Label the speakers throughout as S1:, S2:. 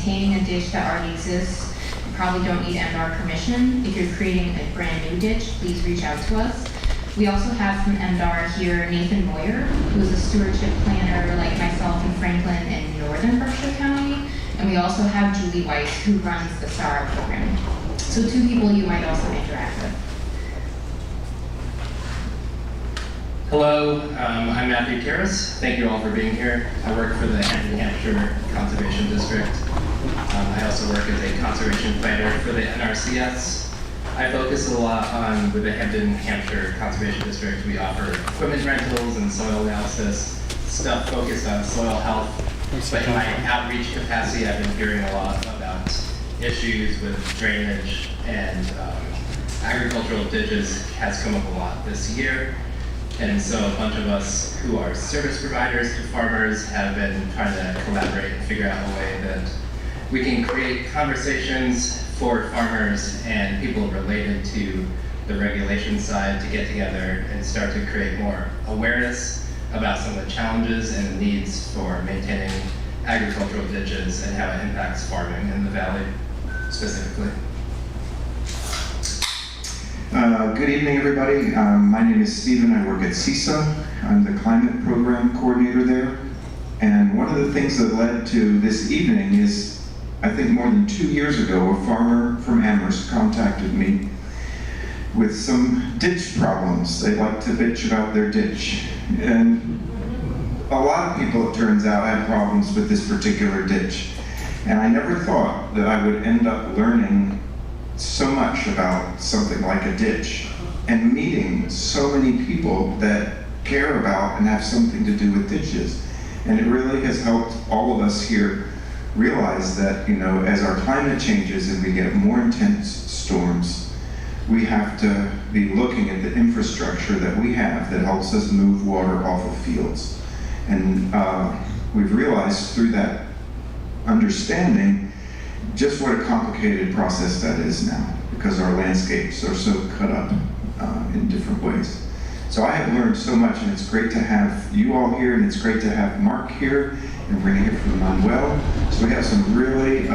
S1: maintaining a ditch that already exists, you probably don't need MDR permission. If you're creating a brand new ditch, please reach out to us. We also have from MDR here Nathan Moyer, who is a stewardship planner like myself in Franklin and Northern Berkshire County. And we also have Julie Weiss, who runs the SARA program. So two people you might also interact with.
S2: Hello, I'm Matthew Karras. Thank you all for being here. I work for the New Hampshire Conservation District. I also work as a conservation planner for the NRCS. I focus a lot on, with the New Hampshire Conservation District, we offer equipment rentals and soil analysis, stuff focused on soil health. But in my outreach capacity, I've been hearing a lot about issues with drainage, and agricultural ditches has come up a lot this year. And so a bunch of us who are service providers to farmers have been trying to collaborate and figure out a way that we can create conversations for farmers and people related to the regulation side to get together and start to create more awareness about some of the challenges and the needs for maintaining agricultural ditches and how it impacts farming in the valley specifically.
S3: Good evening, everybody. My name is Stephen. I work at CISA. I'm the climate program coordinator there. And one of the things that led to this evening is, I think more than 2 years ago, a farmer from Amherst contacted me with some ditch problems. They like to bitch about their ditch. And a lot of people, it turns out, had problems with this particular ditch. And I never thought that I would end up learning so much about something like a ditch and meeting so many people that care about and have something to do with ditches. And it really has helped all of us here realize that, you know, as our climate changes and we get more intense storms, we have to be looking at the infrastructure that we have that helps us move water off of fields. And we've realized through that understanding just what a complicated process that is now, because our landscapes are so cut up in different ways. So I have learned so much, and it's great to have you all here, and it's great to have Mark here, and we're going to hear from Manuel. So we have some really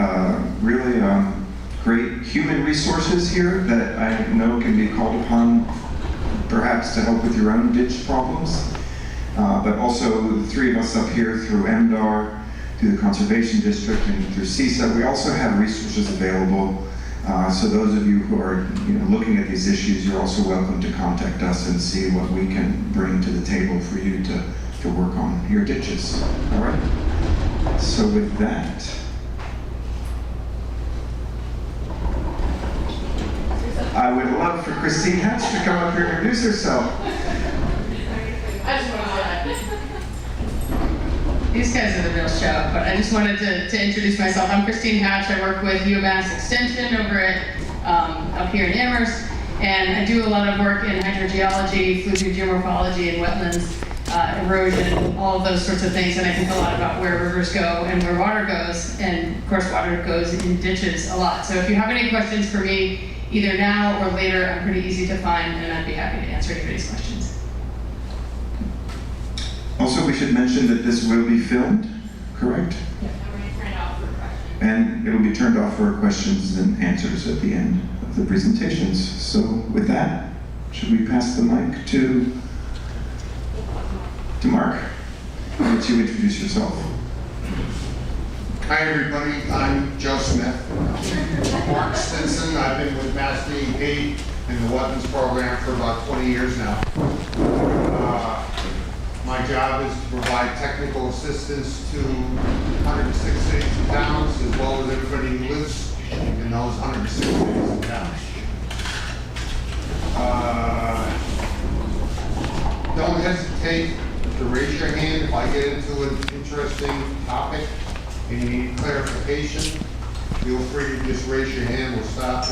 S3: great human resources here that I know can be called upon perhaps to help with your own ditch problems. But also the three of us up here through MDR, through the Conservation District, and through CISA, we also have resources available. So those of you who are looking at these issues, you're also welcome to contact us and see what we can bring to the table for you to work on your ditches. All right? So with that, I would love for Christine Hatch to come up here and introduce herself.
S4: I just want to these guys are the real show, but I just wanted to introduce myself. I'm Christine Hatch. I work with UMass Extension over at up here in Amherst, and I do a lot of work in hydrogeology, fluid geomorphology, and wetlands, erosion, all of those sorts of things. And I think a lot about where rivers go and where water goes, and of course water goes in ditches a lot. So if you have any questions for me, either now or later, I'm pretty easy to find, and I'd be happy to answer anybody's questions.
S3: Also, we should mention that this will be filmed, correct?
S4: Yeah, I'm going to turn it off for questions.
S3: And it'll be turned off for questions and answers at the end of the presentations. So with that, should we pass the mic to Mark? I'll let you introduce yourself.
S5: Hi everybody, I'm Joe Smith. Mark Stinson. I've been with Mass DEP in the wetlands program for about 20 years now. My job is to provide technical assistance to 106 cities and towns, as well as everybody who lives in those 106 cities and towns. Don't hesitate to raise your hand if I get into an interesting topic and you need clarification. Feel free to just raise your hand. We'll stop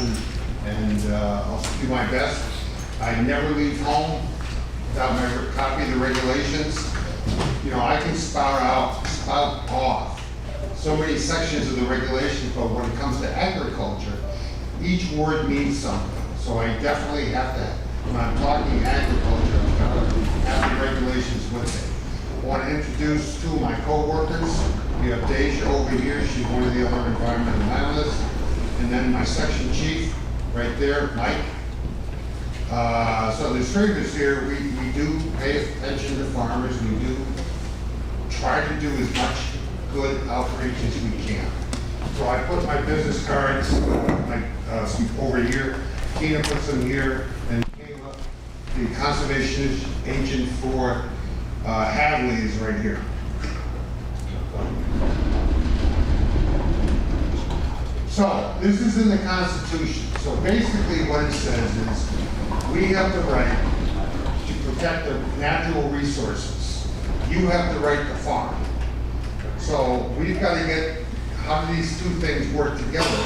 S5: and I'll do my best. I never leave home without my copy of the regulations. You know, I can spout off so many sections of the regulations, but when it comes to agriculture, each word means something. So I definitely have to, when I'm talking agriculture, I've got to have the regulations with me. I want to introduce two of my co-workers, You have Deja over here, she's one of the other environmental analysts. And then my section chief, right there, Mike. So there's three of us here. We do pay attention to farmers. We do try to do as much good outreach as we can. So I put my business cards some over here. Tina puts them here, and Kayla, the conservation agent for Hadley, is right here. So this is in the Constitution. So basically what it says is we have the right to protect the natural resources. You have the right to farm. So we've got to get how do these two things work together.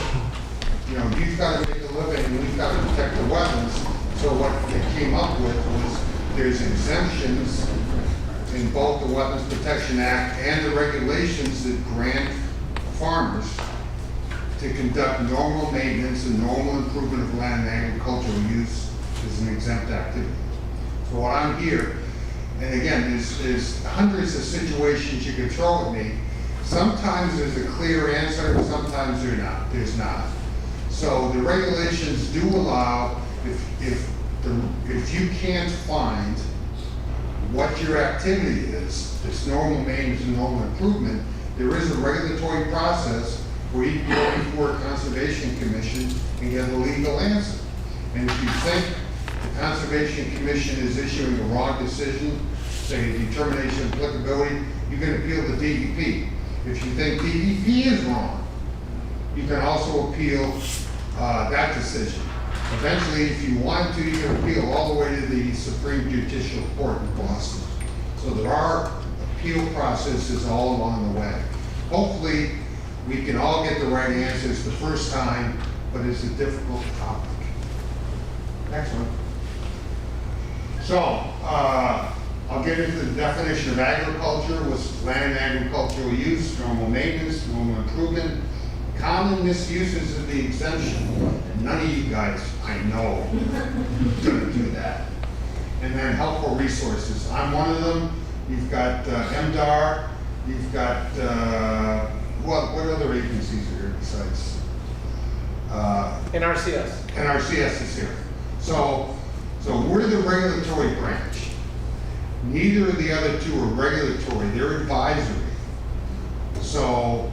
S5: You know, you've got to make a living and we've got to protect the wetlands. So what they came up with was there's exemptions in both the Wetlands Protection Act and the regulations that grant farmers to conduct normal maintenance and normal improvement of land and agricultural use as an exempt activity. So what I'm here, and again, there's hundreds of situations you can throw at me. Sometimes there's a clear answer, sometimes there's not. So the regulations do allow, if you can't find what your activity is, it's normal maintenance and normal improvement, there is a regulatory process where you can go before a Conservation Commission and get a legal answer. And if you think the Conservation Commission is issuing a wrong decision, say a determination of applicability, you can appeal to DEP. If you think DEP is wrong, you can also appeal that decision. Eventually, if you want to, you can appeal all the way to the Supreme Judicial Court in Boston. So there are appeal processes all along the way. Hopefully, we can all get the right answers the first time, but it's a difficult topic. Next one. So, I'll get into the definition of agriculture, was land and agricultural use, normal maintenance, normal improvement, common misuses of the exemption. None of you guys, I know, gonna do that. And then helpful resources. I'm one of them. You've got MDAR, you've got, what other agencies are here besides?
S6: NRCS.
S5: NRCS is here. So we're the regulatory branch. Neither of the other two are regulatory, they're advisory. So,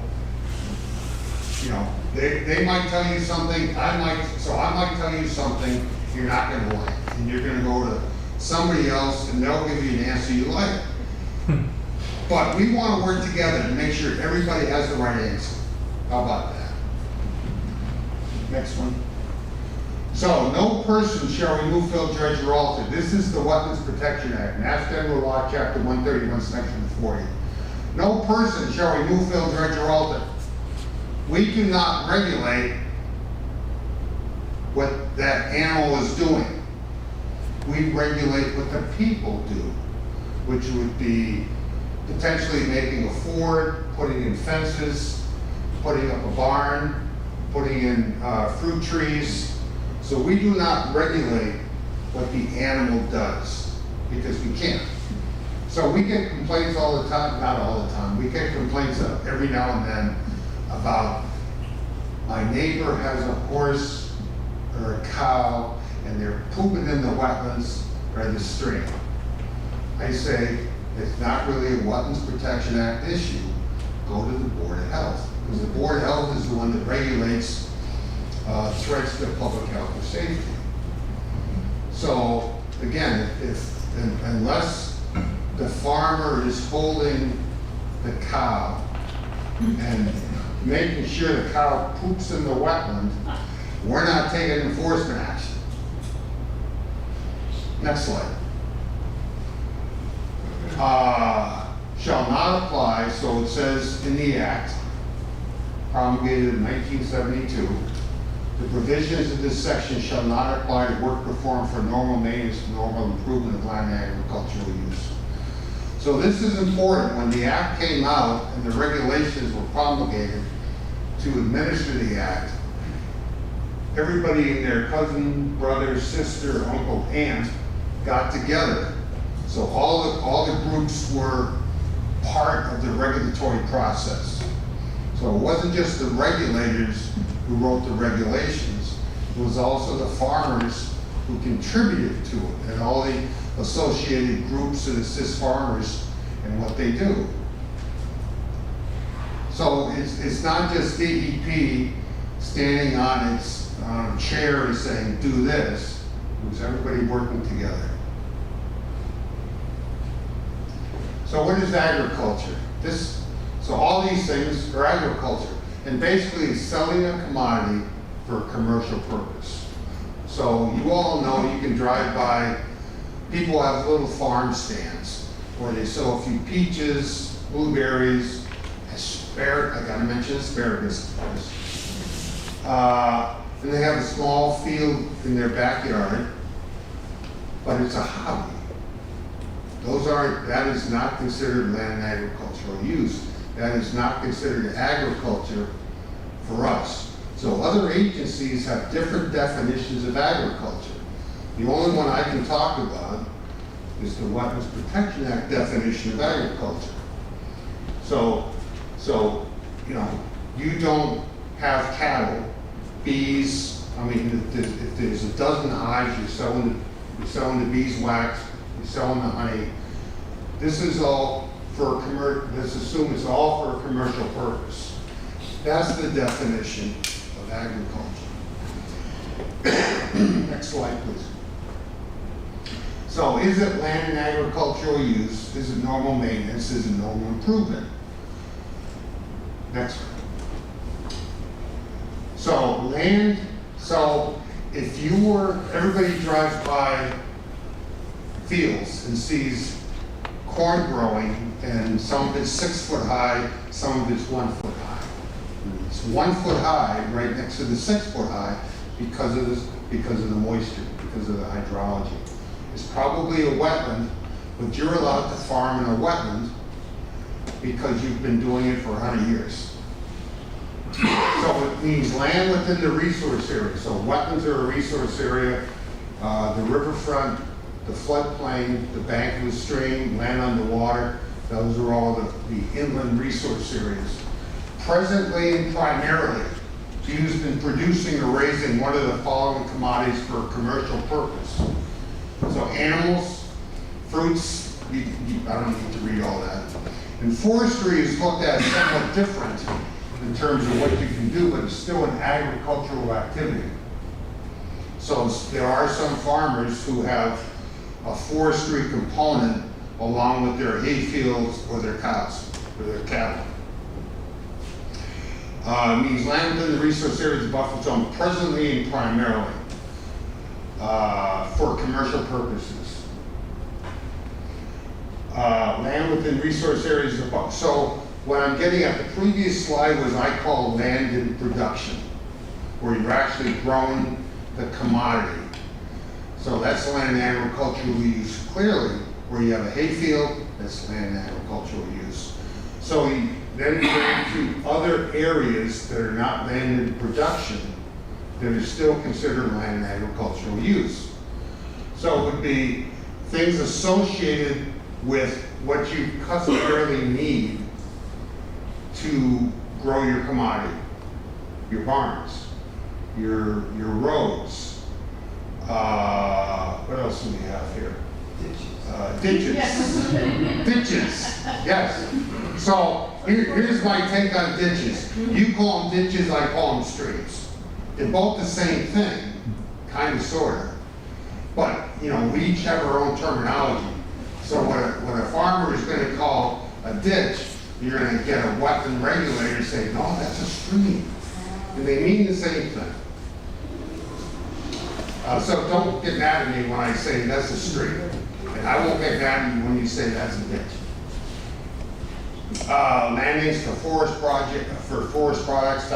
S5: you know, they might tell you something, I might tell you something you're not gonna like. And you're gonna go to somebody else and they'll give you an answer you like. But we wanna work together to make sure everybody has the right answer. How about that? Next one. So, no person shall remove, fill, dredge, or alter. This is the Wetlands Protection Act, Mass General Law, Chapter 131, Section 40. No person shall remove, fill, dredge, or alter. We do not regulate what that animal is doing. We regulate what the people do, which would be potentially making a ford, putting in fences, putting up a barn, putting in fruit trees. So we do not regulate what the animal does, because we can't. So we get complaints all the time, not all the time, we get complaints every now and then about my neighbor has a horse or a cow and they're pooping in the wetlands or the stream. I say, it's not really a Wetlands Protection Act issue. Go to the Board of Health, because the Board of Health is the one that regulates threats to public health or safety. So again, unless the farmer is holding the cow and making sure the cow poops in the wetland, we're not taking enforcement action. Next slide. Shall not apply, so it says in the Act, promulgated in 1972, the provisions of this section shall not apply to work performed for normal maintenance and normal improvement of land and agricultural use. So this is important. When the Act came out and the regulations were promulgated to administer the Act, everybody and their cousin, brother, sister, uncle, aunt got together. So all the groups were part of the regulatory process. So it wasn't just the regulators who wrote the regulations, it was also the farmers who contributed to it, and all the associated groups that assist farmers in what they do. So it's not just DEP standing on its chair and saying, do this. It was everybody working together. So what is agriculture? So all these things are agriculture. And basically it's selling a commodity for a commercial purpose. So you all know, you can drive by, people have little farm stands where they sell a few peaches, blueberries, asparagus, I gotta mention asparagus. And they have a small field in their backyard, but it's a hobby. That is not considered land and agricultural use. That is not considered agriculture for us. So other agencies have different definitions of agriculture. The only one I can talk about is the Wetlands Protection Act definition of agriculture. So you don't have cattle, bees. I mean, if there's a dozen hives, you're selling the beeswax, you're selling the honey. This is all for let's assume it's all for a commercial purpose. That's the definition of agriculture. Next slide, please. So is it land and agricultural use? Is it normal maintenance? Is it normal improvement? Next one. So if everybody drives by fields and sees corn growing, and some of it's 6 foot high, some of it's 1 foot high. And it's 1 foot high right next to the 6 foot high because of the moisture, because of the hydrology. It's probably a wetland, but you're allowed to farm in a wetland because you've been doing it for 100 years. So it means land within the resource area. So wetlands are a resource area, the riverfront, the floodplain, the bank of the stream, land underwater, those are all the inland resource areas. Presently and primarily used in producing or raising one of the following commodities for a commercial purpose. So animals, fruits, I don't need to read all that. And forestry is looked at somewhat different in terms of what you can do, but it's still an agricultural activity. So there are some farmers who have a forestry component along with their hay fields or their cows or their cattle. Means land within the resource area is a buffer zone presently and primarily for commercial purposes. Land within resource areas is a buffer. So what I'm getting at, the previous slide was I call land in production, where you're actually growing the commodity. So that's land and agricultural use clearly. Where you have a hay field, that's land and agricultural use. So then you get into other areas that are not land in production that are still considered land and agricultural use. So it would be things associated with what you customarily need to grow your commodity, your barns, your roads. What else do we have here? Ditches. Ditches, yes. So here's my take on ditches. You call them ditches, I call them streams. They're both the same thing, kind of, sort of. But, we each have our own terminology. So what a farmer is going to call a ditch, you're going to get a wetland regulator saying, no, that's a stream. And they mean the same thing. So don't get mad at me when I say that's a stream. And I won't get mad at you when you say that's a ditch. Landings for forest products,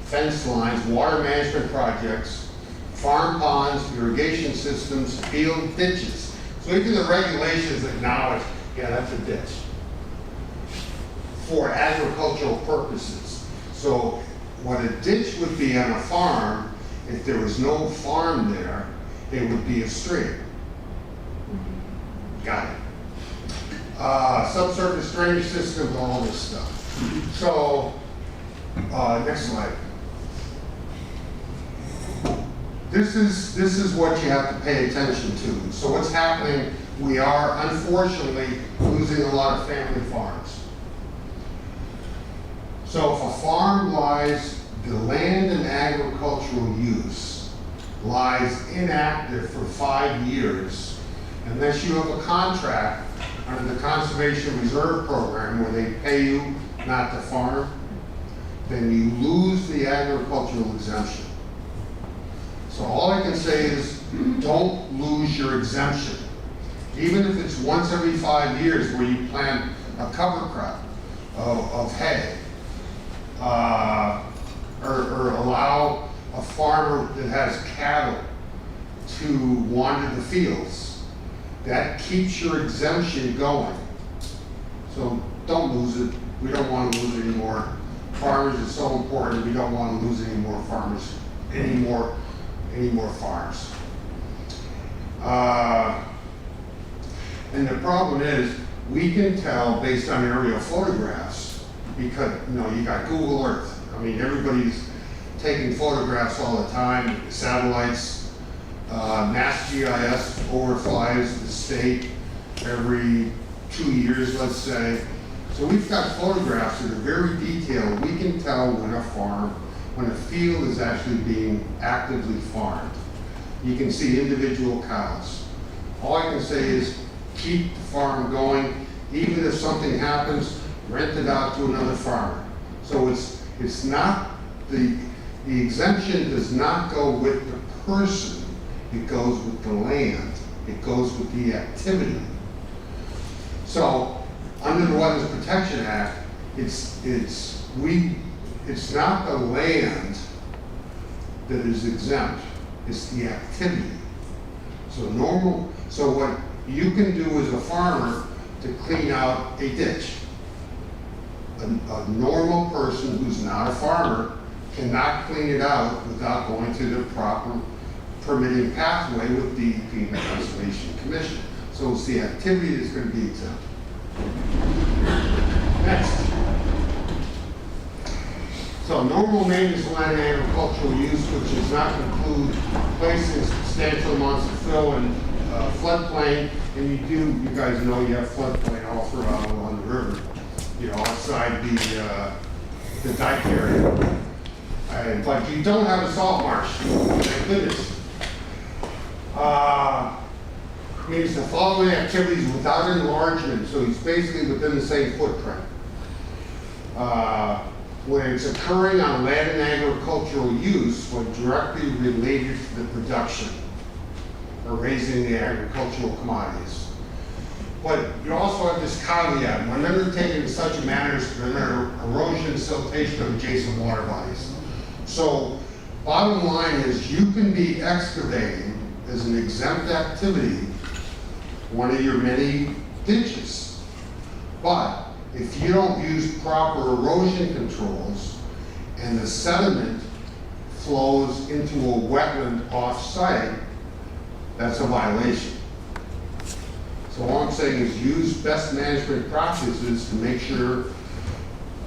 S5: fence lines, water management projects, farm ponds, irrigation systems, field ditches. So even the regulations acknowledge, yeah, that's a ditch for agricultural purposes. So what a ditch would be on a farm, if there was no farm there, it would be a stream. Got it. subsurface drainage systems, all this stuff. So, next slide. This is what you have to pay attention to. So what's happening, we are unfortunately losing a lot of family farms. So if a farm lies, the land and agricultural use lies inactive for 5 years, unless you have a contract under the Conservation Reserve Program where they pay you not to farm, then you lose the agricultural exemption. So all I can say is, don't lose your exemption. Even if it's once every 5 years where you plant a cover crop of hay, or allow a farmer that has cattle to wander the fields, that keeps your exemption going. So don't lose it. We don't want to lose any more. Farmers is so important. We don't want to lose any more farmers, any more farms. And the problem is, we can tell based on aerial photographs, because you got Google Earth. I mean, everybody's taking photographs all the time. Satellites, Mass GIS overflies the state every 2 years, let's say. So we've got photographs that are very detailed. We can tell when a field is actually being actively farmed. You can see individual cows. All I can say is keep the farm going. Even if something happens, rent it out to another farmer. So it's not, the exemption does not go with the person, it goes with the land, it goes with the activity. So under the Wetlands Protection Act, it's not the land that is exempt, it's the activity. So what you can do as a farmer to clean out a ditch, a normal person who's not a farmer cannot clean it out without going through the proper permitting pathway with DEP and the Conservation Commission. So it's the activity that's going to be exempt. Next. So normal maintenance of land and agricultural use, which does not include placing substantial amounts of fill in floodplain, and you guys know you have floodplain all throughout along the river, outside the dike area. But you don't have a salt marsh, thank goodness. Means the following activities without enlargement, so he's basically within the same footprint. When it's occurring on land and agricultural use, when directly related to the production or raising the agricultural commodities. But you also have this caveat, when undertaken in such a manner as to prevent erosion and siltation of adjacent water bodies. So bottom line is, you can be excavating as an exempt activity one of your many ditches. But if you don't use proper erosion controls and the sediment flows into a wetland off-site, that's a violation. So all I'm saying is use best management practices to make sure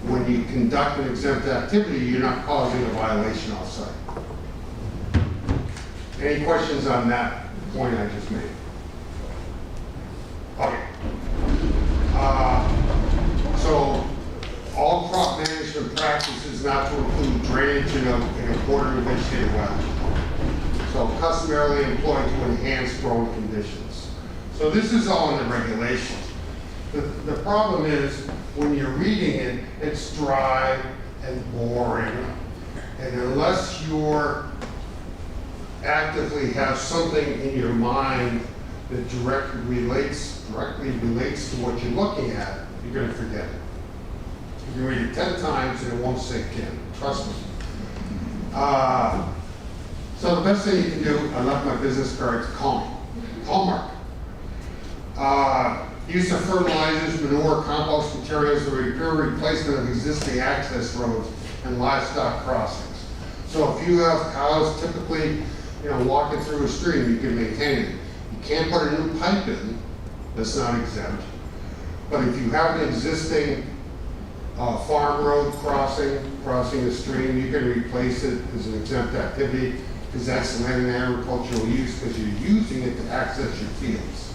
S5: when you conduct an exempt activity, you're not causing a violation off-site. Any questions on that point I just made? Okay. So all crop management practices not to include drainage in a border vegetated wetland. So customarily employed to enhance growing conditions. So this is all in the regulations. The problem is, when you're reading it, it's dry and boring. And unless you're actively have something in your mind that directly relates to what you're looking at, you're going to forget it. You can read it 10 times and it won't sink in. Trust me. So the best thing you can do, I left my business card, call me. Call Mark. Use of fertilizers, manure, compost materials, or repair replacement of existing access roads and livestock crossings. So if you have cows typically, walking through a stream, you can maintain it. You can't put a new pipe in that's not exempt. But if you have an existing farm road crossing a stream, you can replace it as an exempt activity, because that's land and agricultural use, because you're using it to access your fields.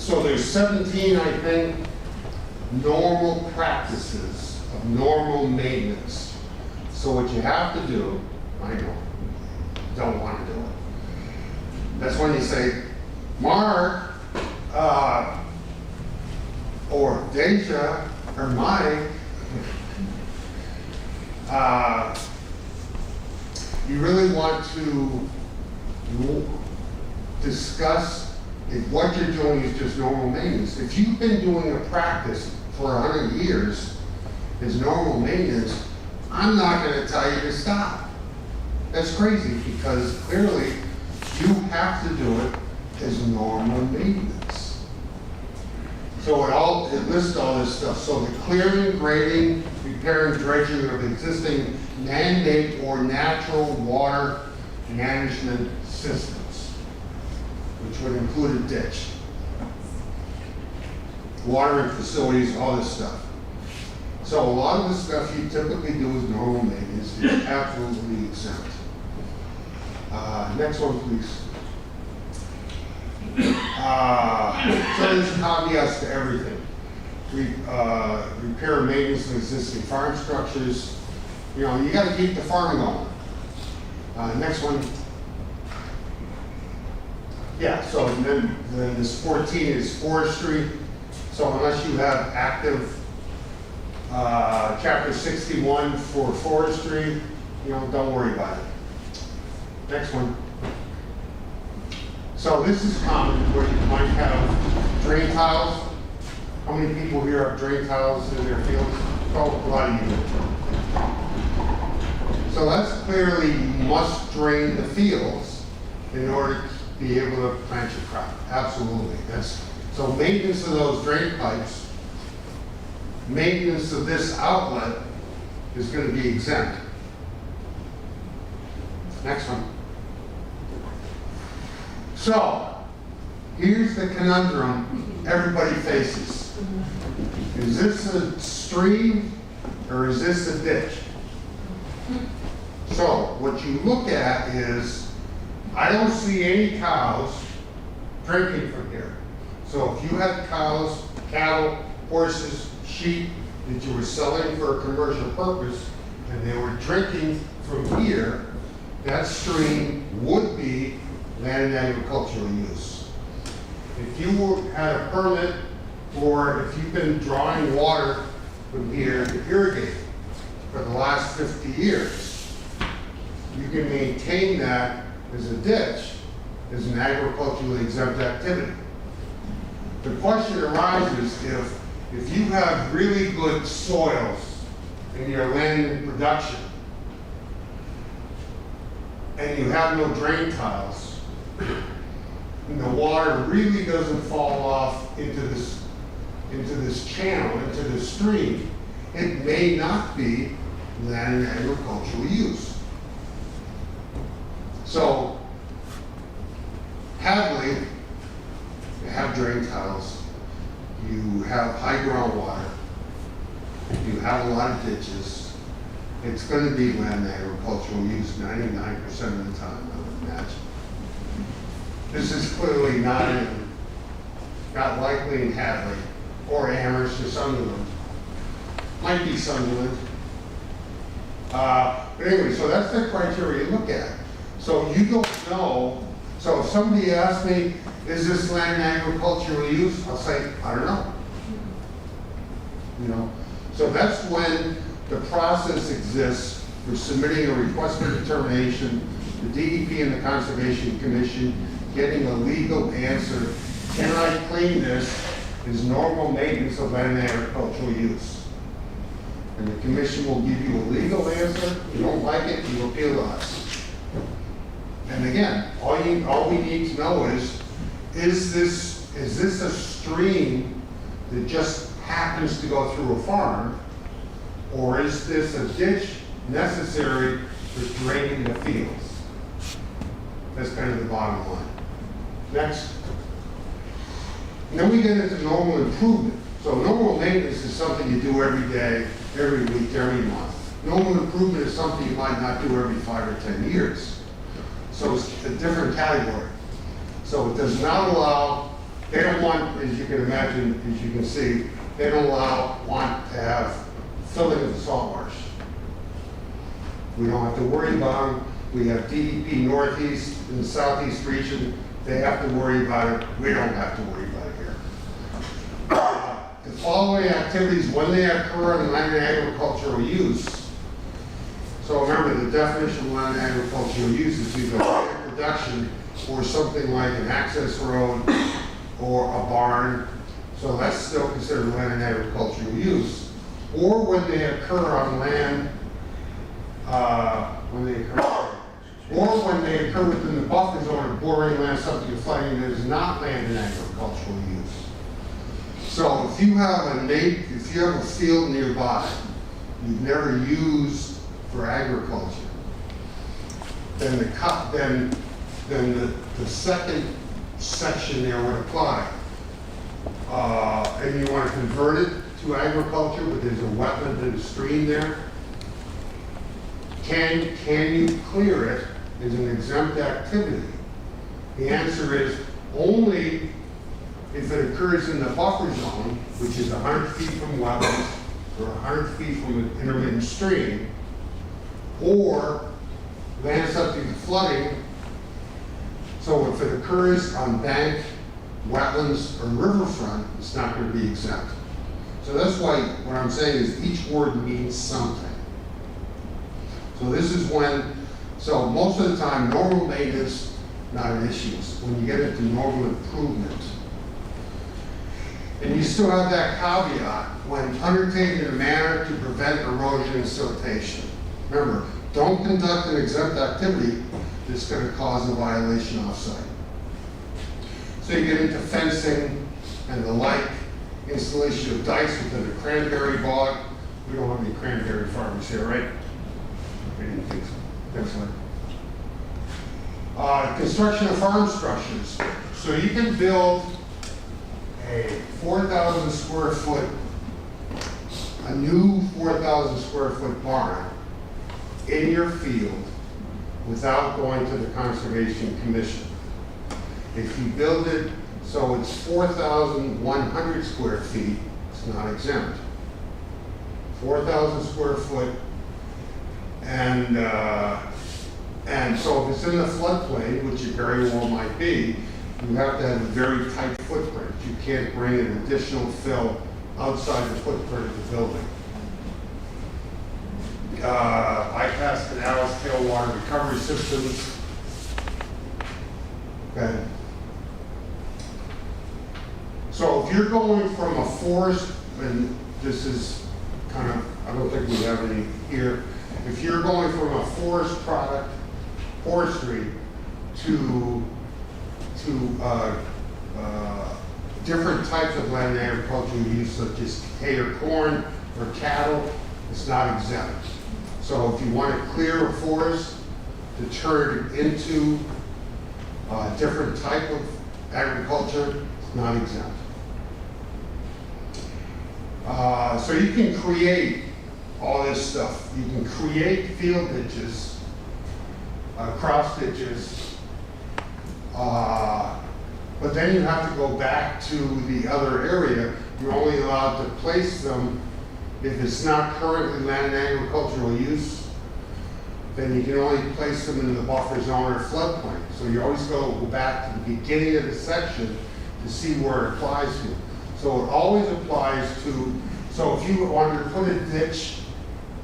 S5: So there's 17, I think, normal practices of normal maintenance. So what you have to do, I know, don't want to do it. That's when you say, Mark, or Deja, or Mike, you really want to discuss if what you're doing is just normal maintenance. If you've been doing a practice for 100 years as normal maintenance, I'm not going to tell you to stop. That's crazy, because clearly you have to do it as normal maintenance. So it lists all this stuff. So the clearing, grading, repair, and dredging of existing man-made or natural water management systems, which would include a ditch, watering facilities, all this stuff. So a lot of the stuff you typically do as normal maintenance is absolutely exempt. Next one, please. So there's caveats to everything. Repair and maintenance of existing farm structures. You know, you got to keep the farm going. Next one. Yeah, so then this 14 is forestry. So unless you have active Chapter 61 for forestry, you know, don't worry about it. Next one. So this is common where you might have drain tiles. How many people here have drain tiles in their fields? Oh, a lot of you. So that's clearly you must drain the fields in order to be able to plant your crop. Absolutely. So maintenance of those drain pipes, maintenance of this outlet is going to be exempt. Next one. So, here's the conundrum everybody faces. Is this a stream or is this a ditch? So, what you look at is, I don't see any cows drinking from here. So if you had cows, cattle, horses, sheep that you were selling for a commercial purpose and they were drinking from here, that stream would be land and agricultural use. If you had a permit, or if you've been drawing water from here to irrigate for the last 50 years, you can maintain that as a ditch, as an agriculturally exempt activity. The question arises if you have really good soils in your land and production, and you have no drain tiles, and the water really doesn't fall off into this channel, into this stream, it may not be land and agricultural use. So, Hadley, you have drain tiles, you have high groundwater, you have a lot of ditches. It's going to be land and agricultural use 99% of the time, I would imagine. This is clearly not likely in Hadley, or Amherst, or Sunderland. Might be Sunderland. But anyway, so that's the criteria you look at. So you don't know. So if somebody asks me, is this land and agricultural use? I'll say, I don't know. You know, so that's when the process exists for submitting a request for determination, the DEP and the Conservation Commission getting a legal answer. Can I claim this as normal maintenance of land and agricultural use? And the commission will give you a legal answer. If you don't like it, you appeal to us. And again, all we need to know is this a stream that just happens to go through a farm, or is this a ditch necessary for draining the fields? That's kind of the bottom line. Next. And then we get into normal improvement. So normal maintenance is something you do every day, every week, every month. Normal improvement is something you might not do every 5 or 10 years. So it's a different category. So it does not allow, they don't want, as you can imagine, as you can see, they don't want to have filling of the salt marsh. We don't have to worry about them. We have DEP Northeast and the Southeast region. They have to worry about it. We don't have to worry about it here. The following activities, when they occur in land and agricultural use. So remember, the definition of land and agricultural use is either land production or something like an access road or a barn. So that's still considered land and agricultural use. Or when they occur on land, when they occur within the buffer zone of bordering land subject to flooding that is not land and agricultural use. So if you have a field nearby you've never used for agriculture, then the second section there would apply. And you want to convert it to agriculture, but there's a wetland and a stream there. Can you clear it as an exempt activity? The answer is only if it occurs in the buffer zone, which is 100 feet from wetlands or 100 feet from an intermittent stream, or land subject to flooding. So if it occurs on bank, wetlands, or riverfront, it's not going to be exempt. So that's why what I'm saying is each word means something. So this is when, so most of the time, normal maintenance, not an issue. When you get into normal improvement. And you still have that caveat, when undertaken in a manner to prevent erosion and siltation. Remember, don't conduct an exempt activity that's going to cause a violation off-site. So you get into fencing and the like, installation of dikes within a cranberry bog. We don't have any cranberry farmers here, right? I didn't think so. Excellent. Construction of farm structures. So you can build a 4,000 square foot, a new 4,000 square foot barn in your field without going to the Conservation Commission. If you build it so it's 4,100 square feet, it's not exempt. 4,000 square foot, and so if it's in the floodplain, which it very well might be, you have to have a very tight footprint. You can't bring an additional fill outside the footprint of the building. Bypass canals, tailwater recovery systems. Okay. So if you're going from a forest, and this is kind of, I don't think we have any here. If you're going from a forest product, forestry, to different types of land and agricultural use, such as hay or corn or cattle, it's not exempt. So if you want to clear a forest to turn it into a different type of agriculture, it's not exempt. So you can create all this stuff. You can create field ditches, cross ditches, but then you have to go back to the other area. You're only allowed to place them if it's not currently land and agricultural use. Then you can only place them in the buffer zone or floodplain. So you always go back to the beginning of the section to see where it applies to. So it always applies to, so if you wanted to put a ditch,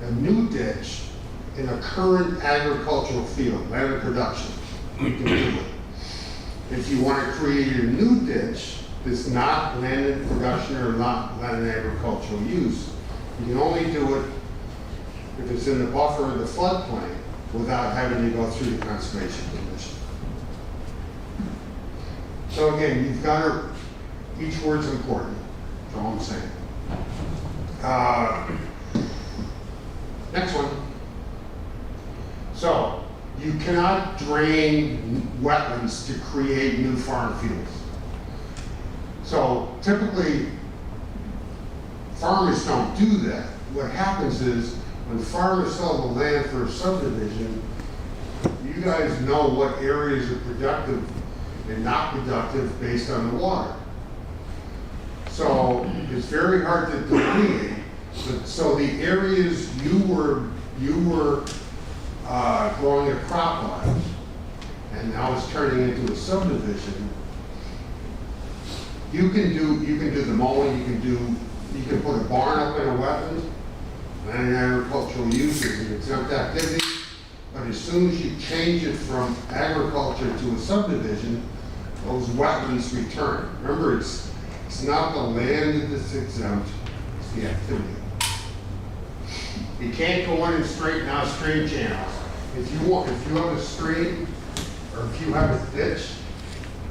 S5: a new ditch, in a current agricultural field, land of production, you can do it. If you want to create a new ditch that's not land in production or not land in agricultural use, you can only do it if it's in the buffer of the floodplain without having to go through the Conservation Commission. So again, you've got to, each word's important, that's all I'm saying. Next one. So, You cannot drain wetlands to create new farm fields. So typically, farmers don't do that. What happens is, when farmers sell the land for a subdivision, you guys know what areas are productive and not productive based on the water. So it's very hard to delineate. So the areas you were growing a crop on, and now it's turning into a subdivision, you can do the mowing, you can put a barn up in a wetland, and an agricultural use is an exempt activity. But as soon as you change it from agriculture to a subdivision, those wetlands return. Remember, it's not the land that's exempt, it's the activity. You can't go in and straighten out stream channels. If you have a stream, or if you have a ditch,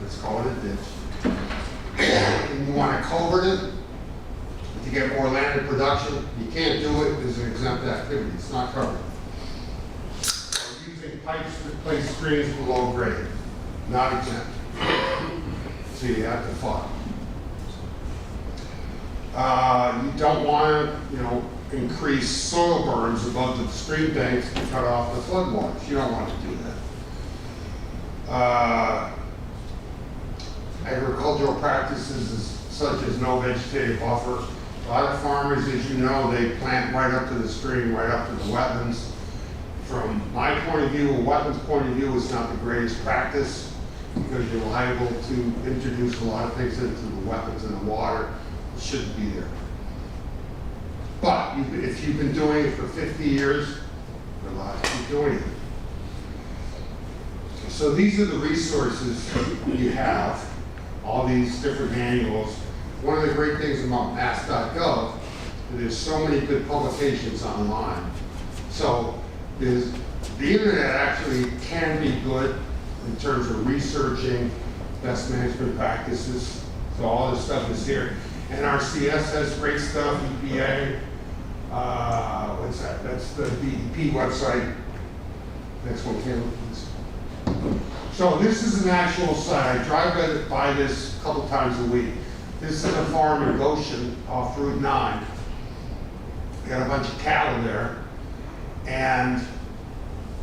S5: let's call it a ditch, and you want to culvert it to get more land in production, you can't do it as an exempt activity. It's not covered. Or using pipes to replace streams below grade, not exempt. So you have to file. You don't want to, increase soil burns above the stream banks to cut off the floodwaters. You don't want to do that. Agricultural practices such as no vegetative buffer. A lot of farmers, as you know, they plant right up to the stream, right up to the wetlands. From my point of view, a wetlands point of view, it's not the greatest practice because you're liable to introduce a lot of things into the wetlands and the water that shouldn't be there. But if you've been doing it for 50 years, you're allowed to keep doing it. So these are the resources you have, all these different manuals. One of the great things about mass.gov, there's so many good publications online. So the internet actually can be good in terms of researching best management practices. So all this stuff is here. NRCS has great stuff, EPA. What's that? That's the DEP website. Next one, Caleb, please. So this is an actual site. I drive by this a couple times a week. This is a farm in Goshen off Route 9. We got a bunch of cattle there. And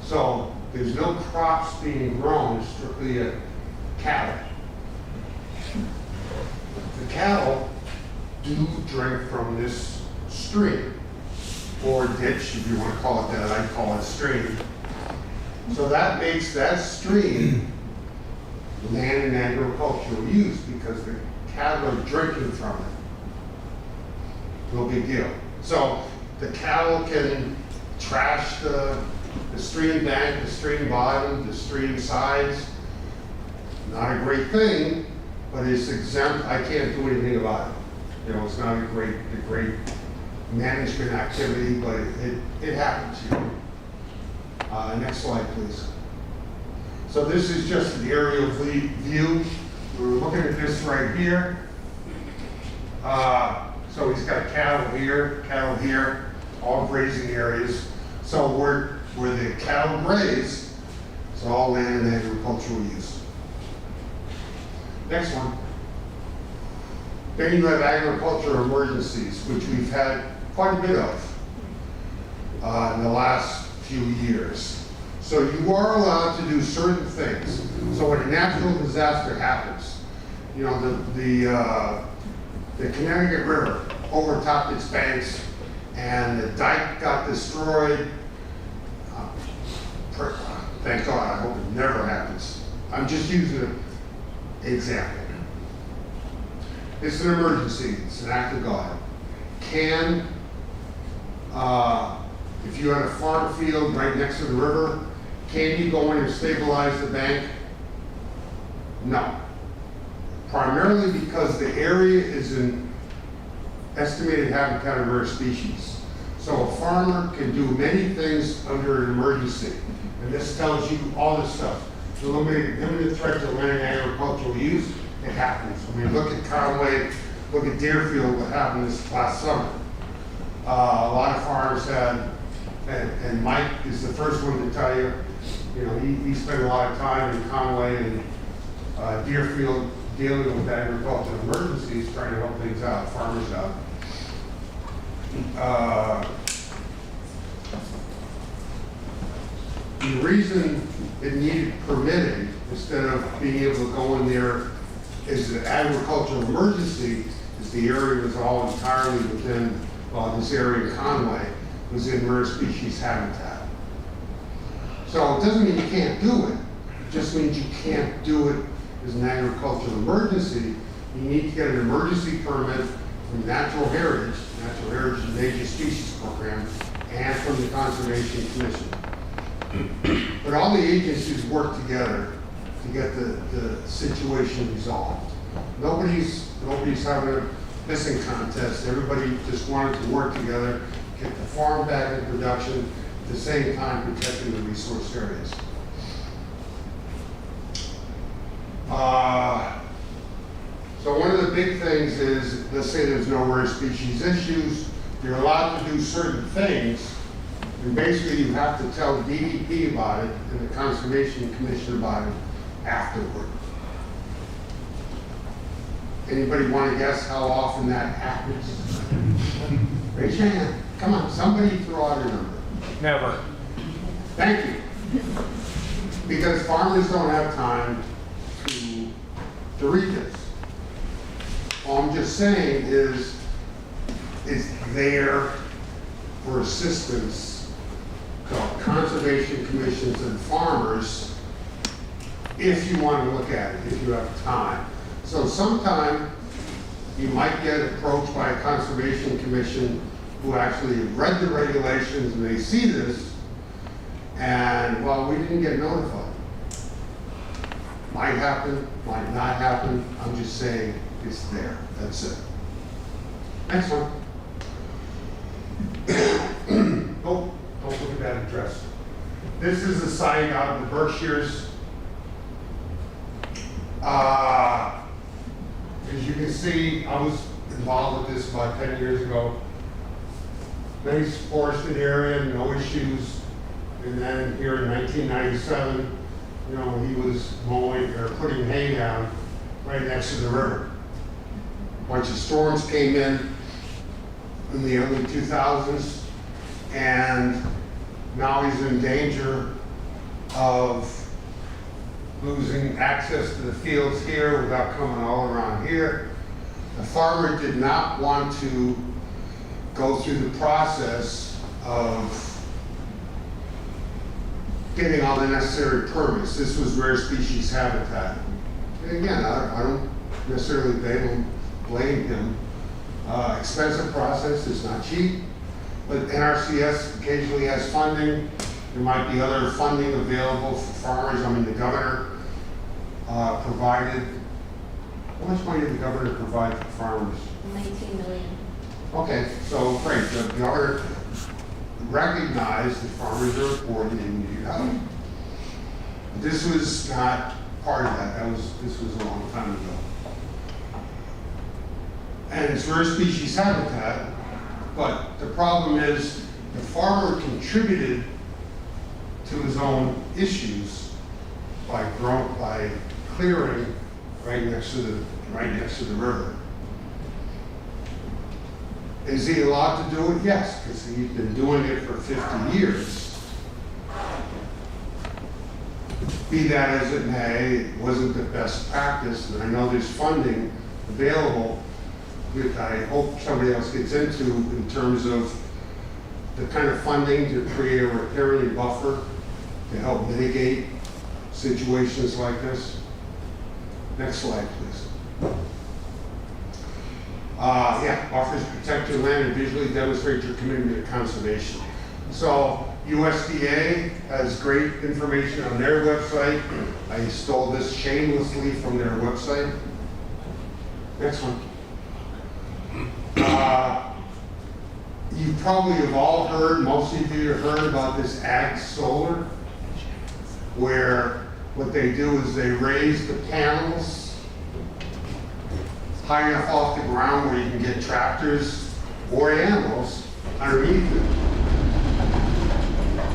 S5: so there's no crops being grown, it's strictly cattle. The cattle do drink from this stream, or ditch, if you want to call it that. I call it stream. So that makes that stream land and agricultural use because the cattle are drinking from it. No big deal. So the cattle can trash the stream bank, the stream bottom, the stream sides. Not a great thing, but it's exempt. I can't do anything about it. It's not a great management activity, but it happens here. Next slide, please. So this is just an aerial view. We're looking at this right here. So he's got cattle here, all grazing areas. So where the cattle graze, it's all land and agricultural use. Next one. Then you have agricultural emergencies, which we've had quite a bit of in the last few years. So you are allowed to do certain things. So when a natural disaster happens, the Connecticut River overtopped its banks and the dike got destroyed. Thank God, I hope it never happens. I'm just using an example. It's an emergency, it's an act of God. If you had a farm field right next to the river, can you go in and stabilize the bank? No. Primarily because the area is an estimated habitat of rare species. So a farmer can do many things under an emergency. And this tells you all this stuff. To eliminate imminent threat to land and agricultural use, it happens. I mean, look at Conway, look at Deerfield, what happened this last summer. A lot of farmers had, and Mike is the first one to tell you, You know, he spent a lot of time in Conway and Deerfield dealing with agricultural emergencies, trying to help things out, farmers out. The reason it needed permitting instead of being able to go in there as an agricultural emergency is the area was all entirely within, this area in Conway was in rare species habitat. So it doesn't mean you can't do it. It just means you can't do it as an agricultural emergency. You need to get an emergency permit from Natural Heritage Endangered Species Program, and from the Conservation Commission. But all the agencies work together to get the situation resolved. Nobody's having a pissing contest. Everybody just wanted to work together, get the farm back in production, at the same time protecting the resource areas. So one of the big things is, let's say there's no rare species issues, you're allowed to do certain things, and basically you have to tell DEP about it and the Conservation Commission about it afterward. Anybody want to guess how often that happens? Raise your hand. Come on, somebody throw out a number.
S6: Never.
S5: Thank you. Because farmers don't have time to read this. All I'm just saying is, it's there for assistance to conservation commissions and farmers if you want to look at it, if you have time. So sometime you might get approached by a conservation commission who actually have read the regulations and they see this, and well, we didn't get notified. Might happen, might not happen. I'm just saying it's there. That's it. Next one. Oh, don't look at that address. This is a site out in the Berkshires. As you can see, I was involved with this about 10 years ago. Nice forested area, no issues. And then here in 1997, you know, he was mowing or putting hay down right next to the river. A bunch of storms came in the early 2000s, and now he's in danger of losing access to the fields here without coming all around here. The farmer did not want to go through the process of getting all the necessary permits. This was rare species habitat. And again, I don't necessarily blame him. Expensive process, it's not cheap, but NRCS occasionally has funding. There might be other funding available for farmers. I mean, the governor provided, how much money did the governor provide for farmers?
S7: 19 million.
S5: Okay, so great, the governor recognized that farmers are important and need help. This was not part of that. This was a long time ago. And it's rare species habitat, but the problem is the farmer contributed to his own issues by clearing right next to the river. Is he allowed to do it? Yes, because he's been doing it for 50 years. Be that as it may, it wasn't the best practice, and I know there's funding available that I hope somebody else gets into in terms of the kind of funding to create a riparian buffer to help mitigate situations like this. Next slide, please. Buffers protect your land and visually demonstrate your commitment to conservation. So USDA has great information on their website. I stole this shamelessly from their website. Next one. You probably have all heard, most of you have heard about this ag solar, where what they do is they raise the panels high enough off the ground where you can get tractors or animals underneath it.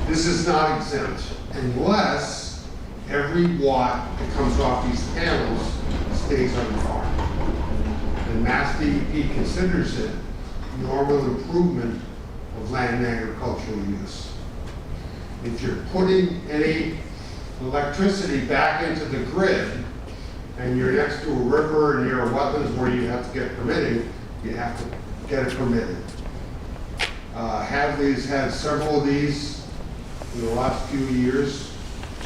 S5: This is not exempt, unless every watt that comes off these panels stays on the farm. And Mass DEP considers it normal improvement of land and agricultural use. If you're putting any electricity back into the grid, and you're next to a river and near a wetlands where you have to get permitting, you have to get it permitted. Hadley's had several of these in the last few years.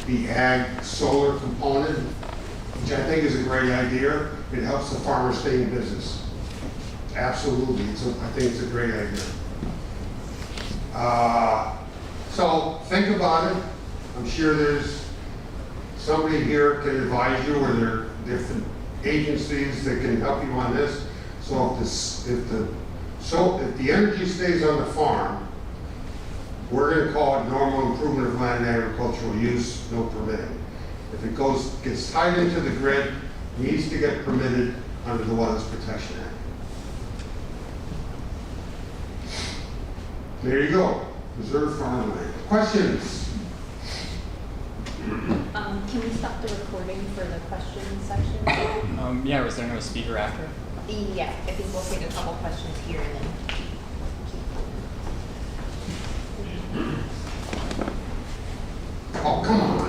S5: The ag solar component, which I think is a great idea. It helps the farmer stay in business. Absolutely, I think it's a great idea. So think about it. I'm sure there's somebody here can advise you, or there are different agencies that can help you on this. So if the energy stays on the farm, we're going to call it normal improvement of land and agricultural use, no permitting. If it gets tied into the grid, needs to get permitted under the Wetlands Protection Act. There you go, reserved farmland. Questions?
S6: Can we stop the recording for the question section?
S7: Yeah, was there no speaker after?
S6: Yeah, I think we'll take a couple questions here and then keep going.
S5: Oh, come on.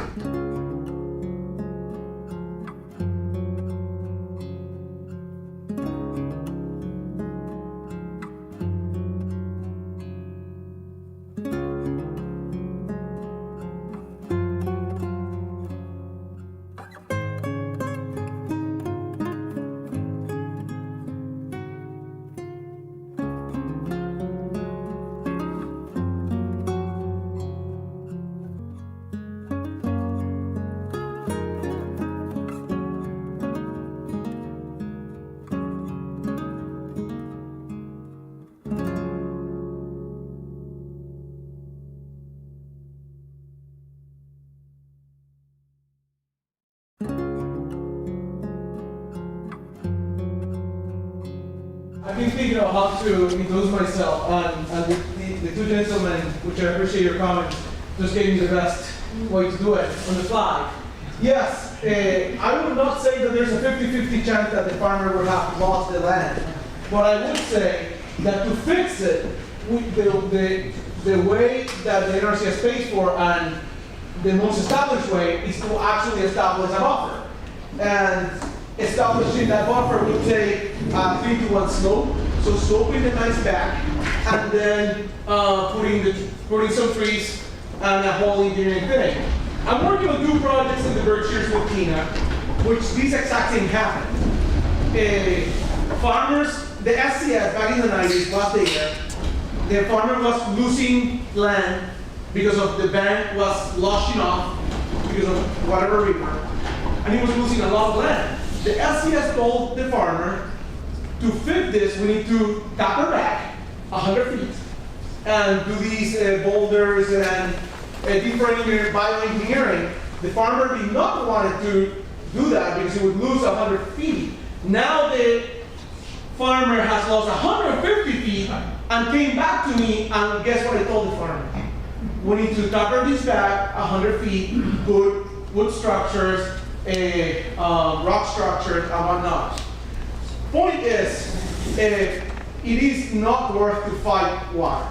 S8: I've been thinking of how to introduce myself, and the two gentlemen, which I appreciate your comments, just gave me the best way to do it on the fly. Yes, I would not say that there's a 50-50 chance that the farmer would have lost the land, but I would say that to fix it, the way that the NRCS pays for, and the most established way, is to actually establish a buffer. And establishing that buffer would take a 3-to-1 slope, so sloping the nice back, and then putting some trees and a whole engineering thing. I'm working on 2 projects in the Berkshires with Tina, which this exact thing happened. Farmers, the SCS back in the 90s was there. The farmer was losing land because of the bank was washing off because of whatever river, and he was losing a lot of land. The SCS told the farmer, to fix this, we need to tap it back 100 feet and do these boulders and different bioengineering. The farmer did not want to do that because he would lose 100 feet. Now the farmer has lost 150 feet and came back to me, and guess what I told the farmer? We need to cover this back 100 feet, put wood structures, rock structures, and whatnot. Point is, it is not worth to fight water,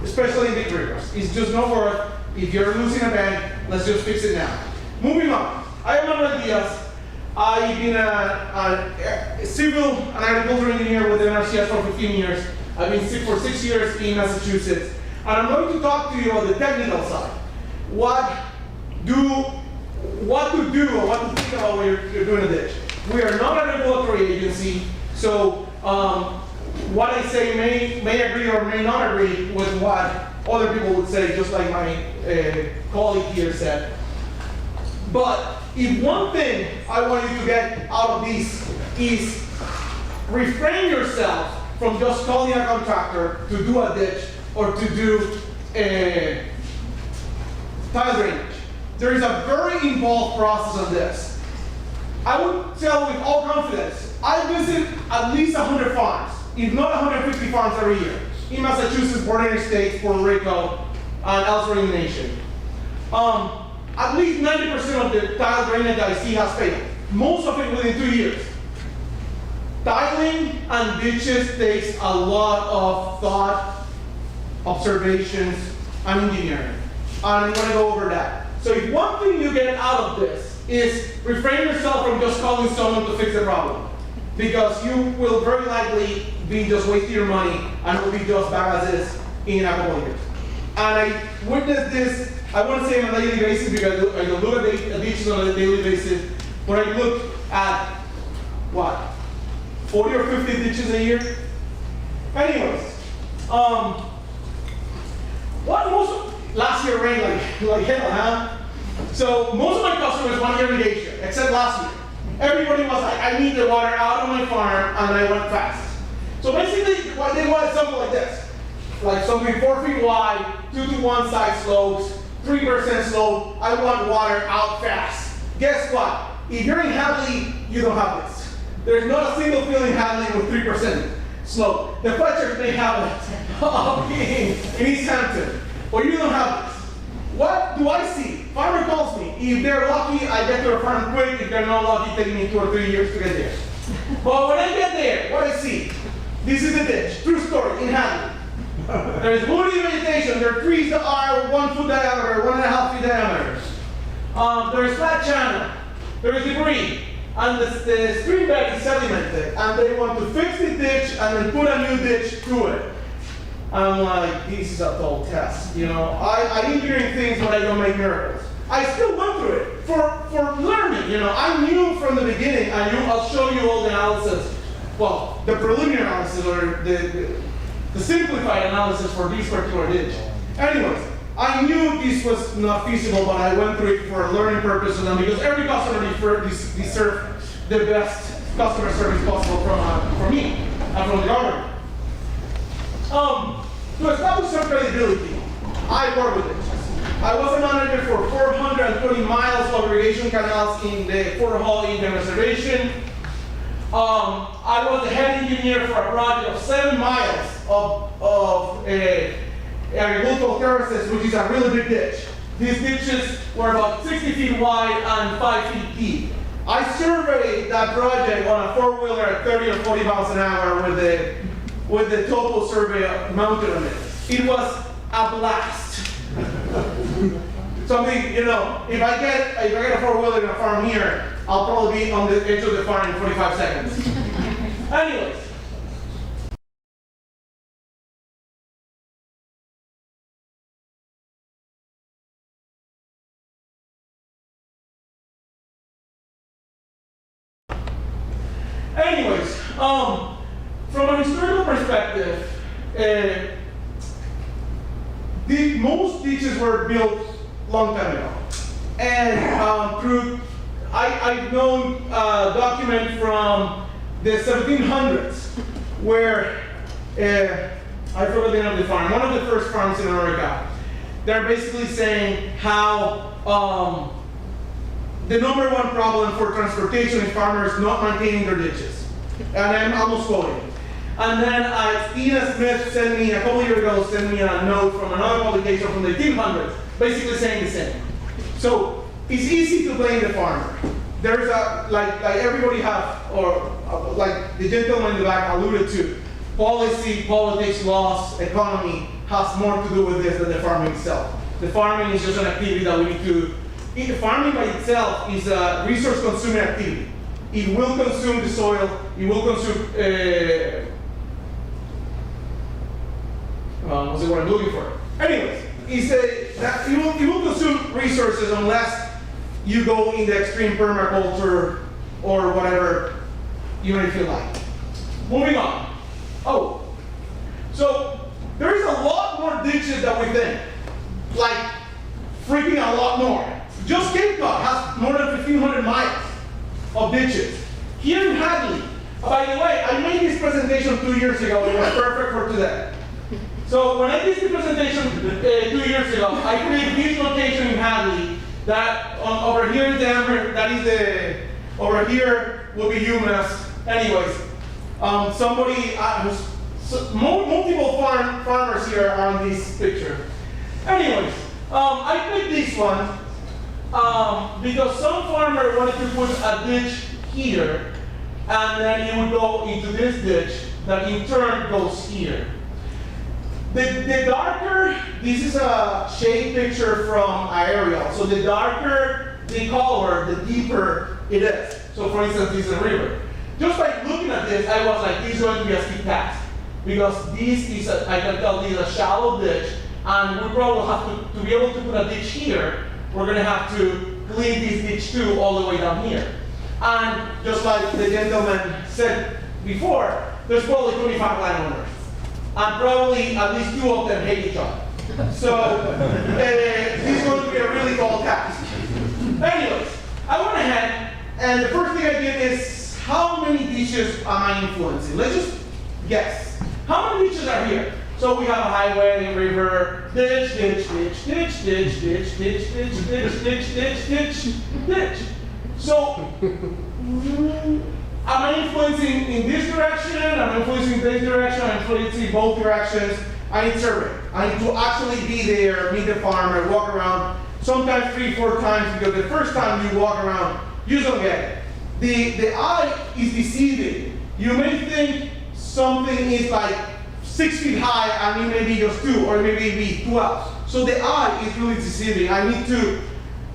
S8: especially in big rivers. It's just not worth. If you're losing a bank, let's just fix it now. Moving on. I am Manuel Diaz. I've been a civil and agricultural engineer with the NRCS for 15 years. I've been sick for 6 years in Massachusetts. And I'm going to talk to you about the technical side. What to do or what to think about when you're doing a ditch. We are not a regulatory agency, so what I say may agree or may not agree with what other people would say, just like my colleague here said. But if one thing I want you to get out of this is refrain yourself from just calling a contractor to do a ditch or to do a tile drainage. There is a very involved process on this. I would tell with all confidence, I visit at least 100 farms, if not 150 farms every year, in Massachusetts, bordering states, Puerto Rico, and elsewhere in the nation. at least 90% of the tile drainage that I see has failed. Most of it within 2 years. Tiling and ditches takes a lot of thought, observations, and engineering. And I'm gonna go over that. So if one thing you get out of this is refrain yourself from just calling someone to fix the problem. Because you will very likely be just wasting your money and it will be just bad as is in a couple of years. And I witnessed this, I want to say on a daily basis because I look at the ditches on a daily basis. When I look at, what, 40 or 50 ditches a year? Anyways, last year rained like hell, huh? So most of my customers want irrigation, except last year. Everybody was like, I need the water out of my farm, and I went fast. So basically, what they wanted something like this. Like something 4 feet wide, 2 to 1 side slopes, 3% slope, I want water out fast. Guess what? If you're in Hadley, you don't have this. There's not a single field in Hadley with 3% slope. The Fletchers may have it up in East Hampton, but you don't have this. What do I see? Farmer calls me. If they're lucky, I get to the farm quick. If they're not lucky, it takes me 2 or 3 years to get there. But when I get there, what I see? This is the ditch. True story, in Hadley. There's woody vegetation. There are trees that are 1 foot diameter, 1.5 feet diameter. There's flat channel. There is debris. And the stream bed is sedimented. And they want to fix the ditch and then put a new ditch through it. I'm like, this is a tall test. You know, I engineering things, but I don't make miracles. I still went through it for learning. You know, I knew from the beginning. I'll show you all the analysis. Well, the preliminary analysis or the simplified analysis for this particular ditch. Anyways, I knew this was not feasible, but I went through it for learning purposes and because every customer deserves the best customer service possible from me and from the government. To establish some credibility, I work with ditches. I was a manager for 420 miles of irrigation canals in the Fort Hall Indian Reservation. I was the head engineer for a project of 7 miles of agricultural terraces, which is a really big ditch. These ditches were about 60 feet wide and 5 feet deep. I surveyed that project on a 4-wheeler at 30 or 40 miles an hour with the topo survey mounted on it. It was a blast. Something, you know, if I get a 4-wheeler in a farm here, I'll probably be on the edge of the farm in 45 seconds. Anyways. From a historical perspective, most ditches were built long time ago. And I've known a document from the 1700s where, I forgot the name of the farm, one of the first farms in America. They're basically saying how the number one problem for transportation is farmers not maintaining their ditches. And I'm almost quoting. And then Tina Smith sent me, a couple years ago, sent me a note from another publication from the 1800s, basically saying the same. So it's easy to blame the farmer. There's like everybody have, or like the gentleman in the back alluded to, policy, politics, laws, economy has more to do with this than the farming itself. The farming is just an activity that we need to, farming by itself is a resource consuming activity. It will consume the soil, it will consume, what's the word I'm looking for? Anyways, it will consume resources unless you go in the extreme permaculture or whatever you may feel like. Moving on. Oh, so there is a lot more ditches than we think. Like, freaking a lot more. Just Cape Cod has more than 1,500 miles of ditches. Here in Hadley, by the way, I made this presentation 2 years ago. It was perfect for today. So when I did the presentation 2 years ago, I created this location in Hadley that over here is Denver, that is over here will be UMass. Anyways, multiple farmers here are on this picture. Anyways, I picked this one Because some farmer wanted to put a ditch here, and then it would go into this ditch that in turn goes here. The darker, this is a shade picture from aerial. So the darker the color, the deeper it is. So for instance, this is a river. Just by looking at this, I was like, this is going to be a steep task. Because this is, I can tell this is a shallow ditch, and we probably have to be able to put a ditch here, we're going to have to clean this ditch too all the way down here. And just like the gentleman said before, there's probably 25 landowners. And probably at least 2 of them hate each other. So this is going to be a really tall task. Anyways, I went ahead, and the first thing I did is, how many ditches am I influencing? Let's just guess. How many ditches are here? So we have a highway, river, ditch, ditch, ditch, ditch, ditch, ditch, ditch, ditch, ditch, ditch, ditch, ditch, ditch. So, am I influencing in this direction? Am I influencing in this direction? I'm influencing both directions. I need survey. I need to actually be there, meet the farmer, walk around, sometimes 3, 4 times, because the first time you walk around, you don't get it. The eye is deceiving. You may think something is like 6 feet high and it may be just 2 or maybe be 12. So the eye is really deceiving. I need to,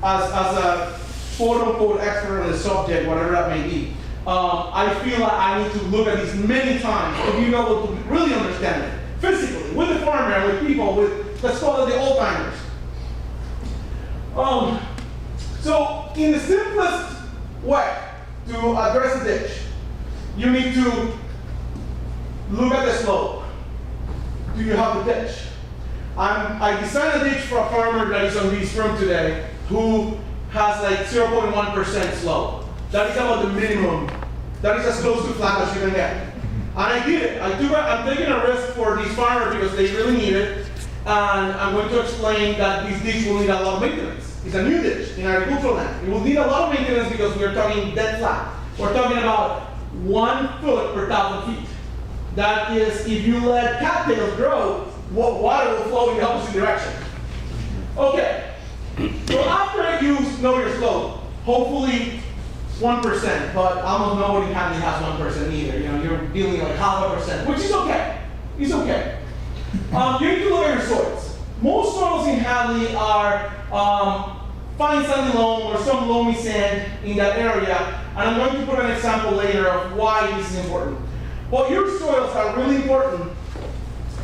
S8: as a quote unquote expert on the subject, whatever that may be, I feel like I need to look at this many times to be able to really understand it. Physically, with the farmer, with people, with, let's call it the old timers. So in the simplest way to address a ditch, you need to look at the slope. Do you have the ditch? I designed a ditch for a farmer that is on this room today who has like 0.1% slope. That is about the minimum. That is as close to flat as you can get. And I did it. I'm taking a risk for these farmers because they really need it. And I'm going to explain that this ditch will need a lot of maintenance. It's a new ditch in agricultural land. It will need a lot of maintenance because we are talking dead flat. We're talking about 1 foot per 1,000 feet. That is, if you let cattails grow, water will flow in the opposite direction. Okay, so after you know your slope, hopefully 1%, but almost nobody has 1% either. You know, you're dealing like 0.5%, which is okay. It's okay. You need to look at your soils. Most soils in Hadley are fine sandy loam or some loamy sand in that area, and I'm going to put an example later of why this is important. Well, your soils are really important,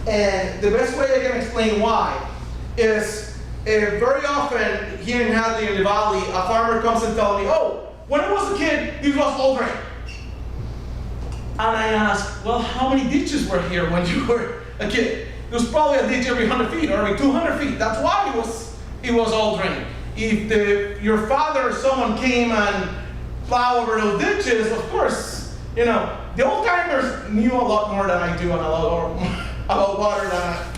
S8: and the best way I can explain why is very often here in Hadley in the Valley, a farmer comes and tells me, oh, when I was a kid, this was all drain. And I ask, well, how many ditches were here when you were a kid? There was probably a ditch every 100 feet or every 200 feet. That's why it was all drained. If your father or someone came and plowed over those ditches, of course, you know, the old timers knew a lot more than I do and a lot more about water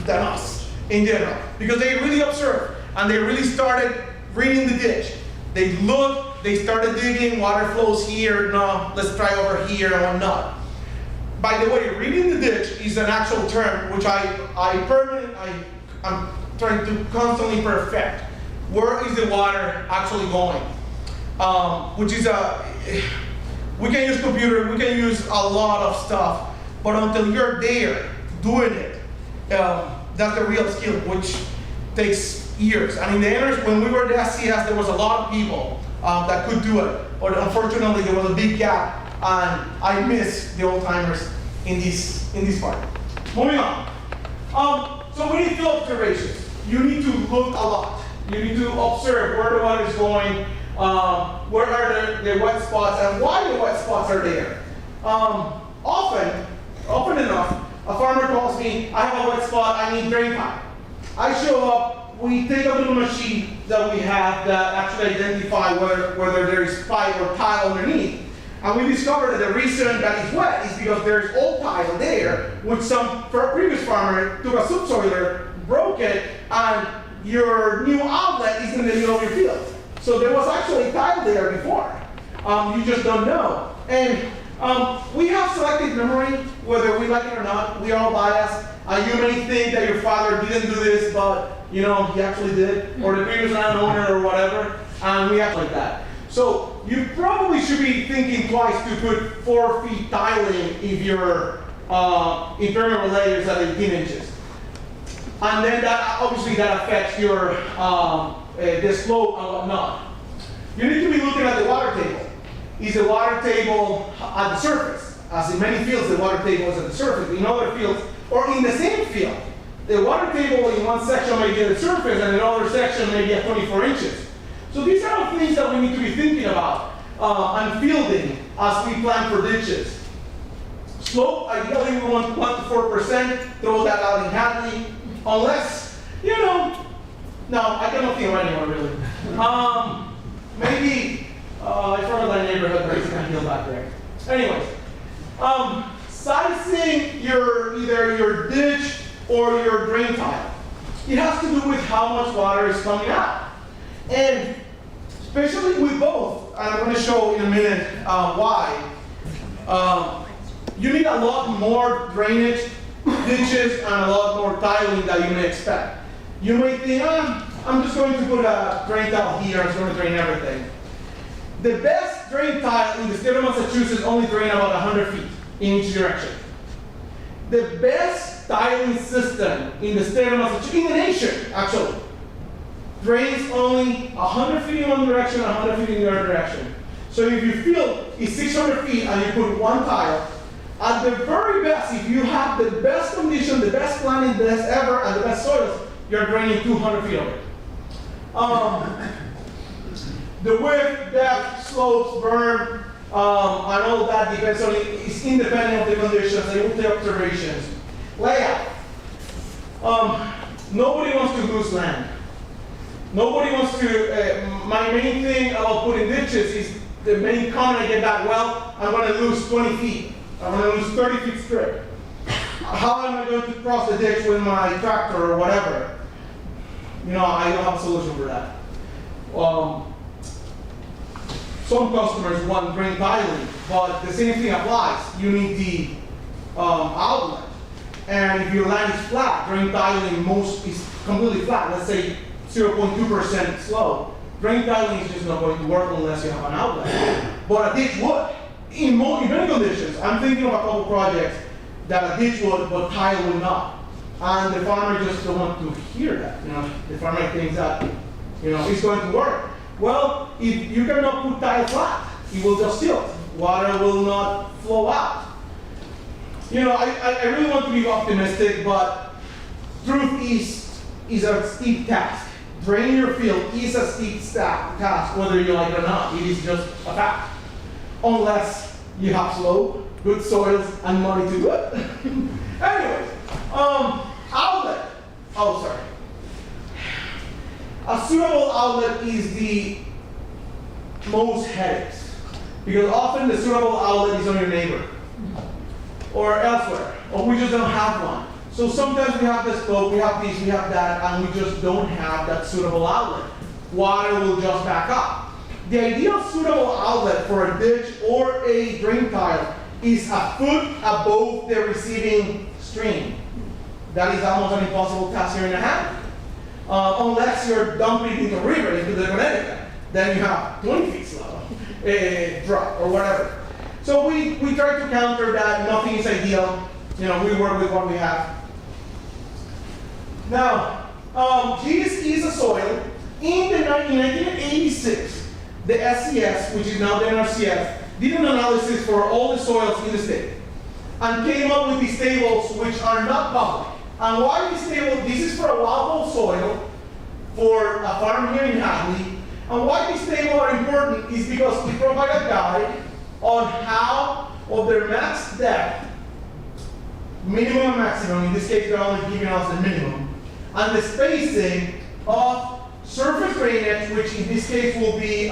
S8: than us in general, because they really observed and they really started reading the ditch. They looked, they started digging, water flows here, no, let's try over here and whatnot. By the way, reading the ditch is an actual term which I'm trying to constantly perfect. Where is the water actually going? Which is we can use computer, we can use a lot of stuff, but until you're there doing it, that's the real skill, which takes years. And in the end, when we were at SCS, there was a lot of people that could do it, but unfortunately there was a big gap, and I miss the old timers in this part. Moving on. So we need field observations. You need to look a lot. You need to observe where the water is going, where are the wet spots, and why the wet spots are there. Often enough, a farmer calls me, I have a wet spot, I need drain pipe. I show up, we take a little machine that we have that actually identify whether there is pipe or tile underneath. And we discovered that the reason that it's wet is because there's old tile there, which some previous farmer took a subsoiler, broke it, and your new outlet is in the middle of your field. So there was actually tile there before. You just don't know. And we have selective memory, whether we like it or not. We are all biased. You may think that your father didn't do this, but you know he actually did, or the previous landowner or whatever. and we have like that. So you probably should be thinking twice to put 4 feet tiling if your impermeable layer is at 18 inches. And then that, obviously that affects your, the slope and whatnot. You need to be looking at the water table. Is the water table at the surface? As in many fields, the water table is at the surface. In other fields, or in the same field, the water table in one section may be at the surface and in another section may be at 24 inches. So these are the things that we need to be thinking about and fielding as we plan for ditches. Slope, ideally we want 1 to 4%, throw that out in Hadley, unless, you know, no, I cannot think of anyone really. Maybe in front of that neighborhood, there is a hill back there. Anyways, sizing either your ditch or your drain tile. It has to do with how much water is coming out. And especially with both, and I'm going to show in a minute why, you need a lot more drainage, ditches, and a lot more tiling than you may expect. You may think, I'm just going to put a drain tile here, it's going to drain everything. The best drain tile in the state of Massachusetts only drain about 100 feet in each direction. The best tiling system in the state of Massachusetts, in the nation actually, drains only 100 feet in one direction, 100 feet in the other direction. So if your field is 600 feet and you put one tile, at the very best, if you have the best condition, the best planning, the best ever, and the best soils, you're draining 200 feet of it. The width, depth, slopes, burn, and all that depends on it. It's independent of the conditions. They will take observations. Layout. Nobody wants to lose land. Nobody wants to. My main thing about putting ditches is the main comment I get back. Well, I'm going to lose 20 feet. I'm going to lose 30 feet straight. How am I going to cross the ditch with my tractor or whatever? You know, I don't have a solution for that. Some customers want drain tiling, but the same thing applies. You need the outlet. And if your land is flat, drain tiling is completely flat. Let's say 0.2% slope. Drain tiling is just not going to work unless you have an outlet. But a ditch would. In many conditions, I'm thinking of a couple projects that a ditch would, but tile would not. And the farmer just don't want to hear that. You know, the farmer thinks that, you know, it's going to work. Well, if you cannot put tile flat, it will just tilt. Water will not flow out. You know, I really want to be optimistic, but truth is a steep task. Draining your field is a steep task, whether you like it or not. It is just a fact. Unless you have slope, good soils, and money to do it. Anyways, outlet. Oh, sorry. A suitable outlet is the most headaches, because often the suitable outlet is on your neighbor or elsewhere, or we just don't have one. So sometimes we have this slope, we have this, we have that, and we just don't have that suitable outlet. Water will just back up. The ideal suitable outlet for a ditch or a drain tile is a foot above the receiving stream. That is almost an impossible task here in the Hadley. Unless you're dumping into the river, into the Connecticut, then you have 20 feet slope, drop, or whatever. So we try to counter that. Nothing is ideal. You know, we work with what we have. Now, this is a soil. In 1986, the SCS, which is now the NRCS, did an analysis for all the soils in the state and came up with these tables which are not public. And why this table? This is for a Walpole soil for a farm here in Hadley. And why these tables are important is because we provide a guide on how, of their max depth, minimum and maximum, in this case they're only giving us the minimum, and the spacing of surface drainage, which in this case will be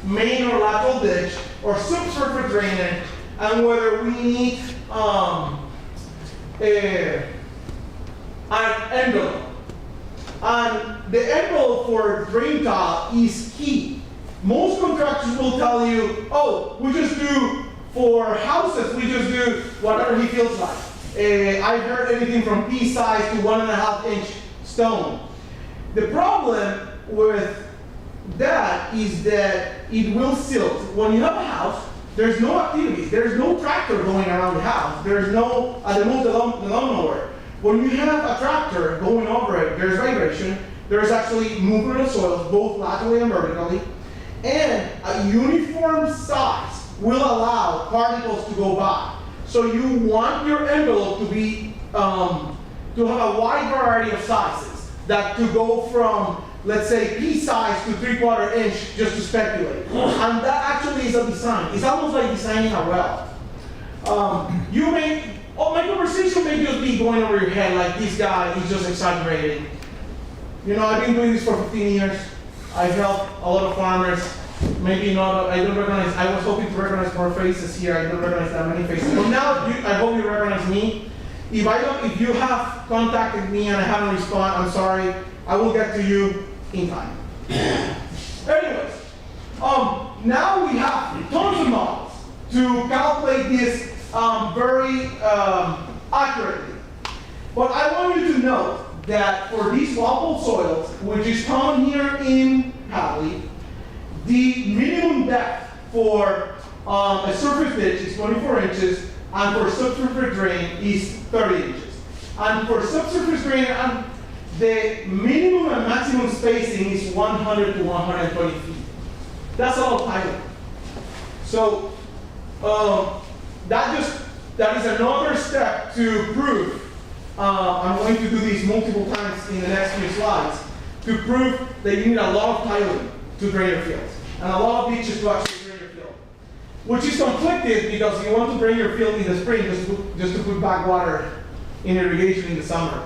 S8: main or lateral ditch, or subsurface drainage, and whether we need an envelope. And the envelope for drain tile is key. Most contractors will tell you, oh, we just do, for houses, we just do whatever he feels like. I've heard anything from pea size to 1.5 inch stone. The problem with that is that it will silt. When you have a house, there's no activities. There's no tractor going around the house. There's no, at the most, the lawnmower. When you have a tractor going over it, there's vibration. There's actually movement of soils, both laterally and vertically. And a uniform size will allow particles to go by. So you want your envelope to be, to have a wide variety of sizes. That to go from, let's say, pea size to 3/4 inch, just to speculate. And that actually is a design. It's almost like designing a well. My conversation may just be going over your head like this guy is just exaggerating. You know, I've been doing this for 15 years. I've helped a lot of farmers. Maybe not, I don't recognize, I was hoping to recognize more faces here. I don't recognize that many faces. But now, I hope you recognize me. If you have contacted me and I haven't responded, I'm sorry. I will get to you in time. Anyways, now we have tons of models to calculate this very accurately. But I want you to note that for these wobble soils, which is common here in Hadley, the minimum depth for a surface ditch is 24 inches, and for subsurface drain is 30 inches. And for subsurface drain, the minimum and maximum spacing is 100 to 120 feet. That's all tiling. So that is another step to prove. I'm going to do these multiple times in the next few slides to prove that you need a lot of tiling to drain your fields and a lot of ditches to actually drain your field, which is conflicted because you want to drain your field in the spring just to put back water in irrigation in the summer.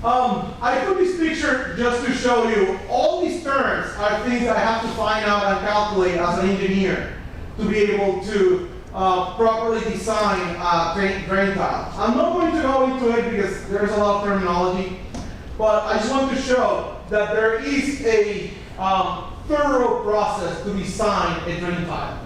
S8: I put this picture just to show you all these terms are things I have to find out and calculate as an engineer to be able to properly design drain tile. I'm not going to go into it because there's a lot of terminology, but I just want to show that there is a thorough process to design a drain tile.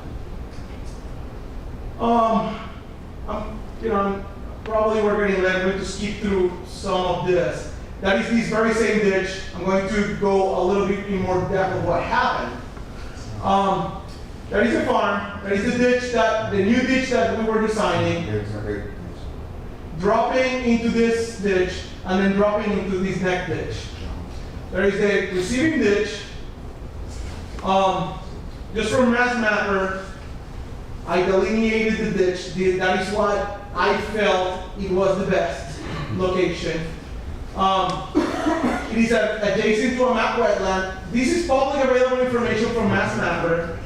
S8: Probably we're going to skip through some of this. That is this very same ditch. I'm going to go a little bit in more depth of what happened. That is a farm. That is the new ditch that we were designing. Dropping into this ditch and then dropping into this next ditch. There is a receiving ditch. Just from Mass Mapper, I delineated the ditch. That is what I felt it was the best location. It is adjacent to a map wetland. This is publicly available information from Mass Mapper.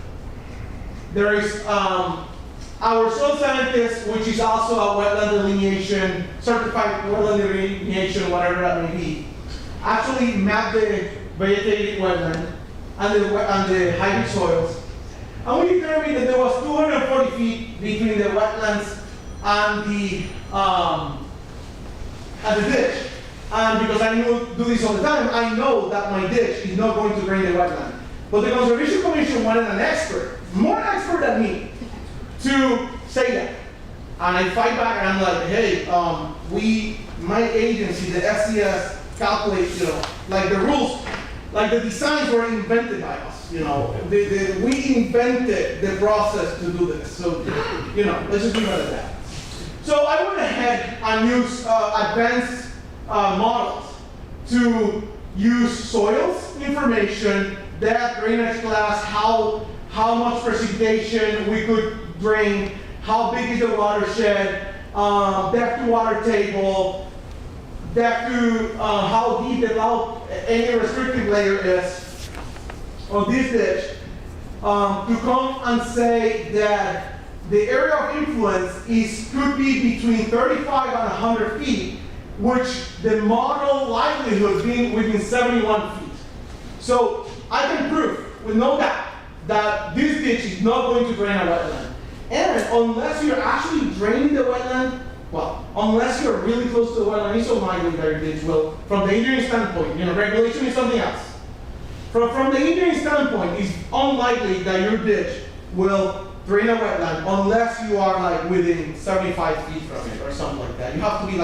S8: There is our soil scientist, which is also a wetland delineation, certified wetland delineation, whatever that may be, actually mapped the vegetated wetland and the hybrid soils. And we determined that there was 240 feet between the wetlands and the ditch. And because I do this all the time, I know that my ditch is not going to drain the wetland. But the Conservation Commission wanted an expert, more expert than me, to say that. And I fight back and I'm like, hey, my agency, the SCS, calculates, like the rules, like the designs were invented by us, we invented the process to do this. So, let's just leave it at that. So I went ahead and used advanced models to use soils information, depth, drainage class, how much precipitation we could drain, how big is the watershed, depth to water table, depth to how deep any restrictive layer is on this ditch, to come and say that the area of influence could be between 35 and 100 feet, which the model likelihood being within 71 feet. So I can prove with no doubt that this ditch is not going to drain a wetland. And unless you're actually draining the wetland, unless you're really close to the wetland, it's unlikely that your ditch will, from the engineering standpoint, regulation is something else. From the engineering standpoint, it's unlikely that your ditch will drain a wetland unless you are within 75 feet from it or something like that. You have to be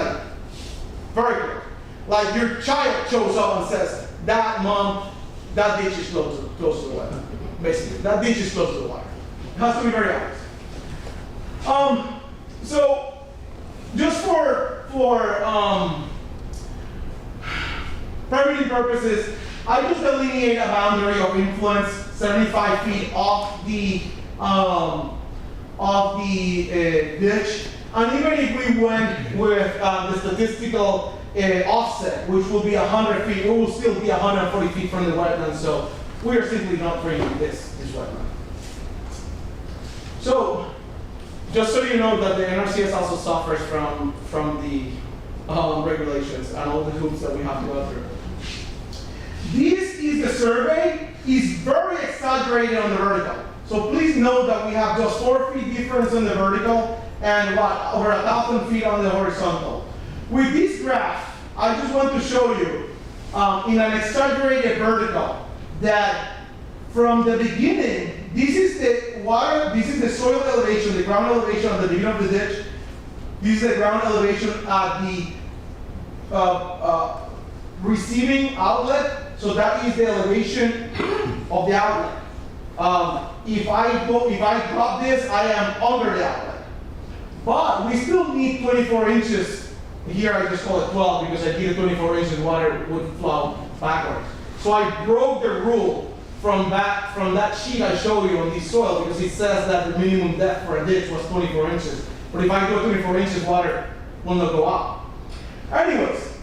S8: very close. Like your child shows up and says, Dad, Mom, that ditch is close to the water, basically. That ditch is close to the water. It has to be very honest. So, just for permitting purposes, I just delineate a boundary of influence 75 feet off the ditch. And even if we went with the statistical offset, which will be 100 feet, it will still be 140 feet from the wetland. So we are simply not draining this wetland. So, just so you know that the NRCS also suffers from the regulations and all the hoops that we have to go through. This is the survey. It's very exaggerated on the vertical. So please note that we have just 4 feet difference on the vertical and over 1,000 feet on the horizontal. With this graph, I just want to show you in an exaggerated vertical that from the beginning, this is the water, this is the soil elevation, the ground elevation at the beginning of the ditch. This is the ground elevation at the receiving outlet. So that is the elevation of the outlet. If I drop this, I am under the outlet. But we still need 24 inches. Here I just call it 12 because I did 24 inches, water would flow backwards. So I broke the rule from that sheet I showed you on this soil because it says that the minimum depth for a ditch was 24 inches. But if I go 24 inches, water will not go up. Anyways,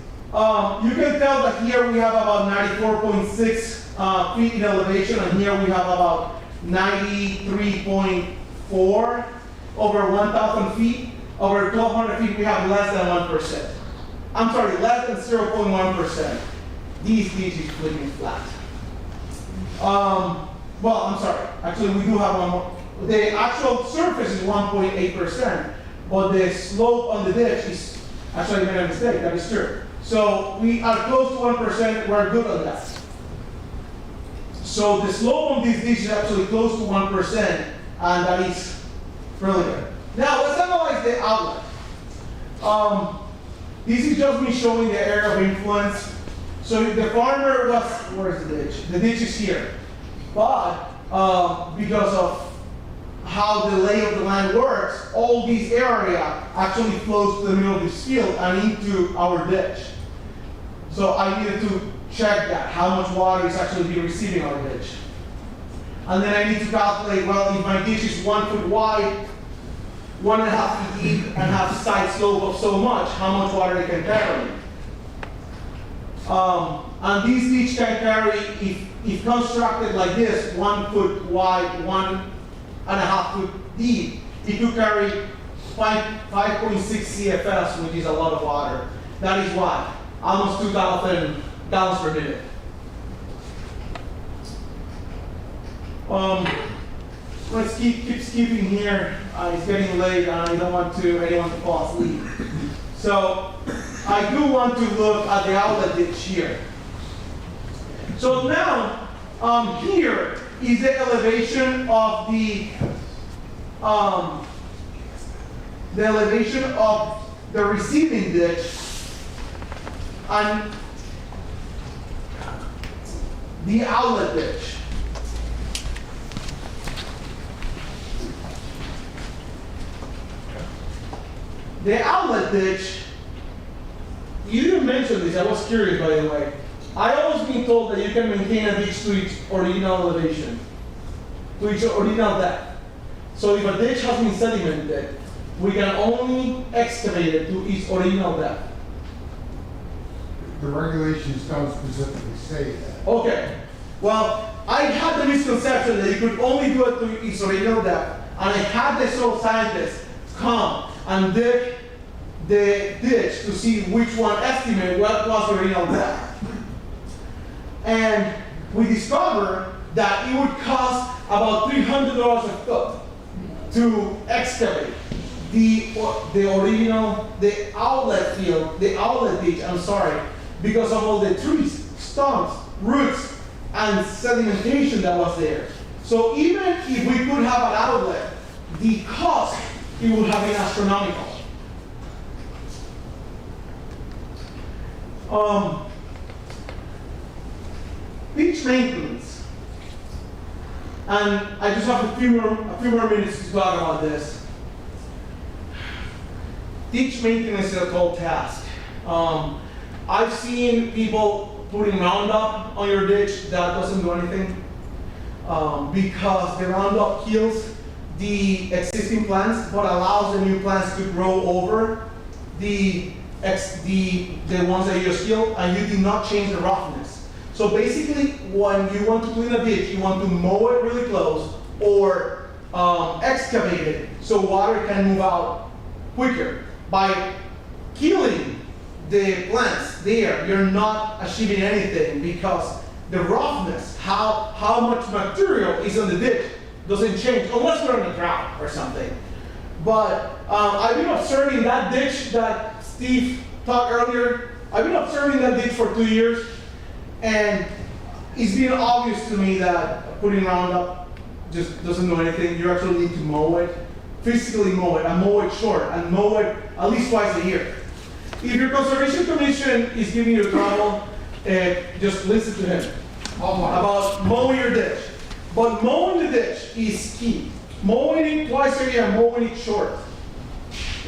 S8: you can tell that here we have about 94.6 feet in elevation, and here we have about 93.4 over 1,000 feet. Over 1,200 feet, we have less than 1%. I'm sorry, less than 0.1%. These ditches flipping flat. Well, I'm sorry. Actually, we do have one more. The actual surface is 1.8%, but the slope on the ditch is actually I made a mistake. That is true. So we are close to 1%. We're good on that. So the slope on this ditch is actually close to 1%, and that is really good. Now let's analyze the outlet. This is just me showing the area of influence. So the farmer was, where is the ditch? The ditch is here. But because of how the lay of the land works, all this area actually flows to the middle of this field and into our ditch. So I needed to check that, how much water is actually being receiving our ditch. And then I need to calculate, well, if my ditch is 1 foot wide, 1.5 feet deep, and have a side slope of so much, how much water it can carry. And this ditch can carry, if constructed like this, 1 foot wide, 1.5 foot deep, it could carry 5.6 CFS, which is a lot of water. That is what? Almost 2,000 gallons per minute. Let's keep skipping here. It's getting late and I don't want anyone to fall asleep. So I do want to look at the outlet ditch here. So now here is the elevation of the receiving ditch and the outlet ditch. The outlet ditch, you didn't mention this, I was curious by the way. I always been told that you can maintain a ditch to its original elevation, to its original depth. So if a ditch has been sedimented, we can only excavate it to its original depth.
S5: The regulations don't specifically say that.
S8: Okay, well, I had the misconception that you could only do it to its original depth, and I had the soil scientists come and dig the ditch to see which one estimate what was the original depth. And we discovered that it would cost about $300 a foot to excavate the outlet field, the outlet ditch, I'm sorry, because of all the trees, stumps, roots, and sedimentation that was there. So even if we could have an outlet, the cost, it would have been astronomical. Beach maintenance. And I just have a few more minutes to talk about this. Ditch maintenance is a tall task. I've seen people putting Roundup on your ditch that doesn't do anything because the Roundup kills the existing plants but allows the new plants to grow over the ones that you just killed, and you do not change the roughness. So basically, when you want to clean a ditch, you want to mow it really close or excavate it so water can move out quicker. By killing the plants there, you're not achieving anything because the roughness, how much material is on the ditch, doesn't change unless you're in a drought or something. But I've been observing that ditch that Steve talked earlier. I've been observing that ditch for 2 years, and it's been obvious to me that putting Roundup just doesn't do anything. You actually need to mow it, physically mow it, and mow it short, and mow it at least twice a year. If your conservation commission is giving you trouble, just listen to him about mowing your ditch. But mowing the ditch is key. Mowing it twice a year, mowing it short.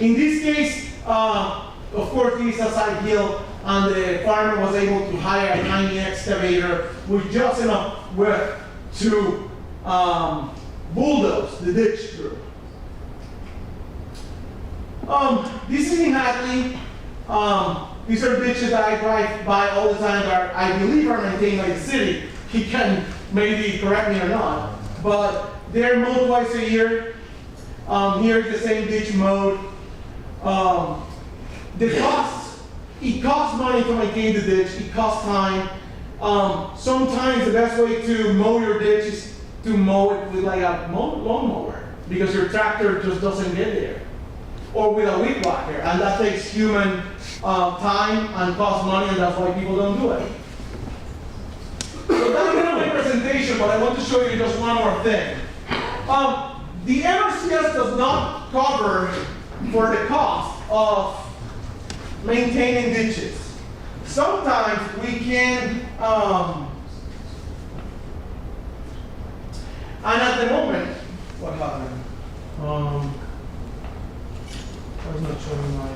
S8: In this case, of course, this is a side hill, and the farmer was able to hire a tiny excavator with just enough width to bulldoze the ditch through. This is in Hadley. These are ditches that I drive by all the time that I believe are maintained by the city. He can maybe correct me or not, but they're mowed twice a year. Here's the same ditch mowed. It costs money to maintain the ditch. It costs time. Sometimes the best way to mow your ditch is to mow it with like a lawnmower because your tractor just doesn't get there. Or with a weed whacker, and that takes human time and costs money, and that's why people don't do it. So that's the end of my presentation, but I want to show you just one more thing. The NRCS does not cover for the cost of maintaining ditches. Sometimes we can, and at the moment, what happened? I was not showing my.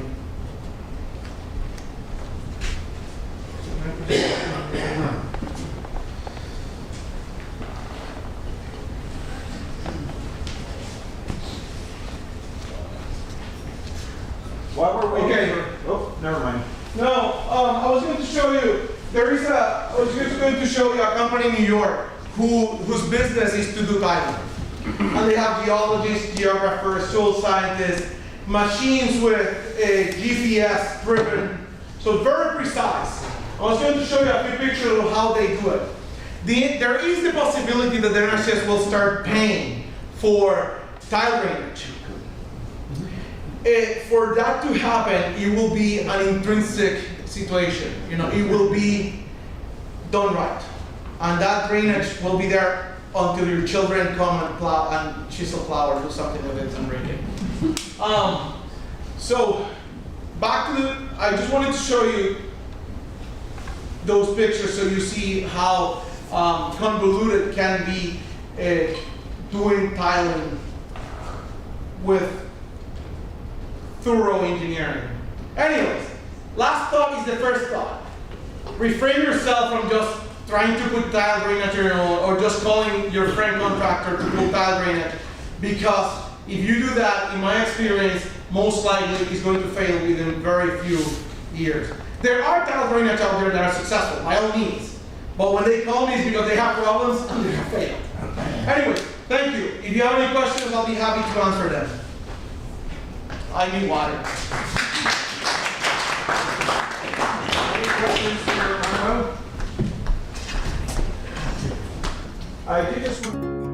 S3: While we're waiting
S8: Okay.
S3: oh, never mind.
S8: No, I was going to show you. I was just going to show you a company in New York whose business is to do tiling, and they have geologists, geographers, soil scientists, machines with a GPS driven, so very precise. I was going to show you a few pictures of how they do it. There is the possibility that the NRCS will start paying for tile drainage. For that to happen, it will be an intrinsic situation. It will be done right. And that drainage will be there until your children come and plow and chisel plow or do something with it and break it. So back to I just wanted to show you those pictures so you see how convoluted can be doing tiling with thorough engineering. Anyways, last thought is the first thought. Refrain yourself from just trying to put tile drainage or just calling your friend contractor to put tile drainage, because if you do that, in my experience, most likely it's going to fail within very few years. There are tile drainage out there that are successful, by all means. But when they call me, it's because they have problems and they have failed. Anyway, thank you. If you have any questions, I'll be happy to answer them. I need water.
S3: Any questions for Arno? I think this one.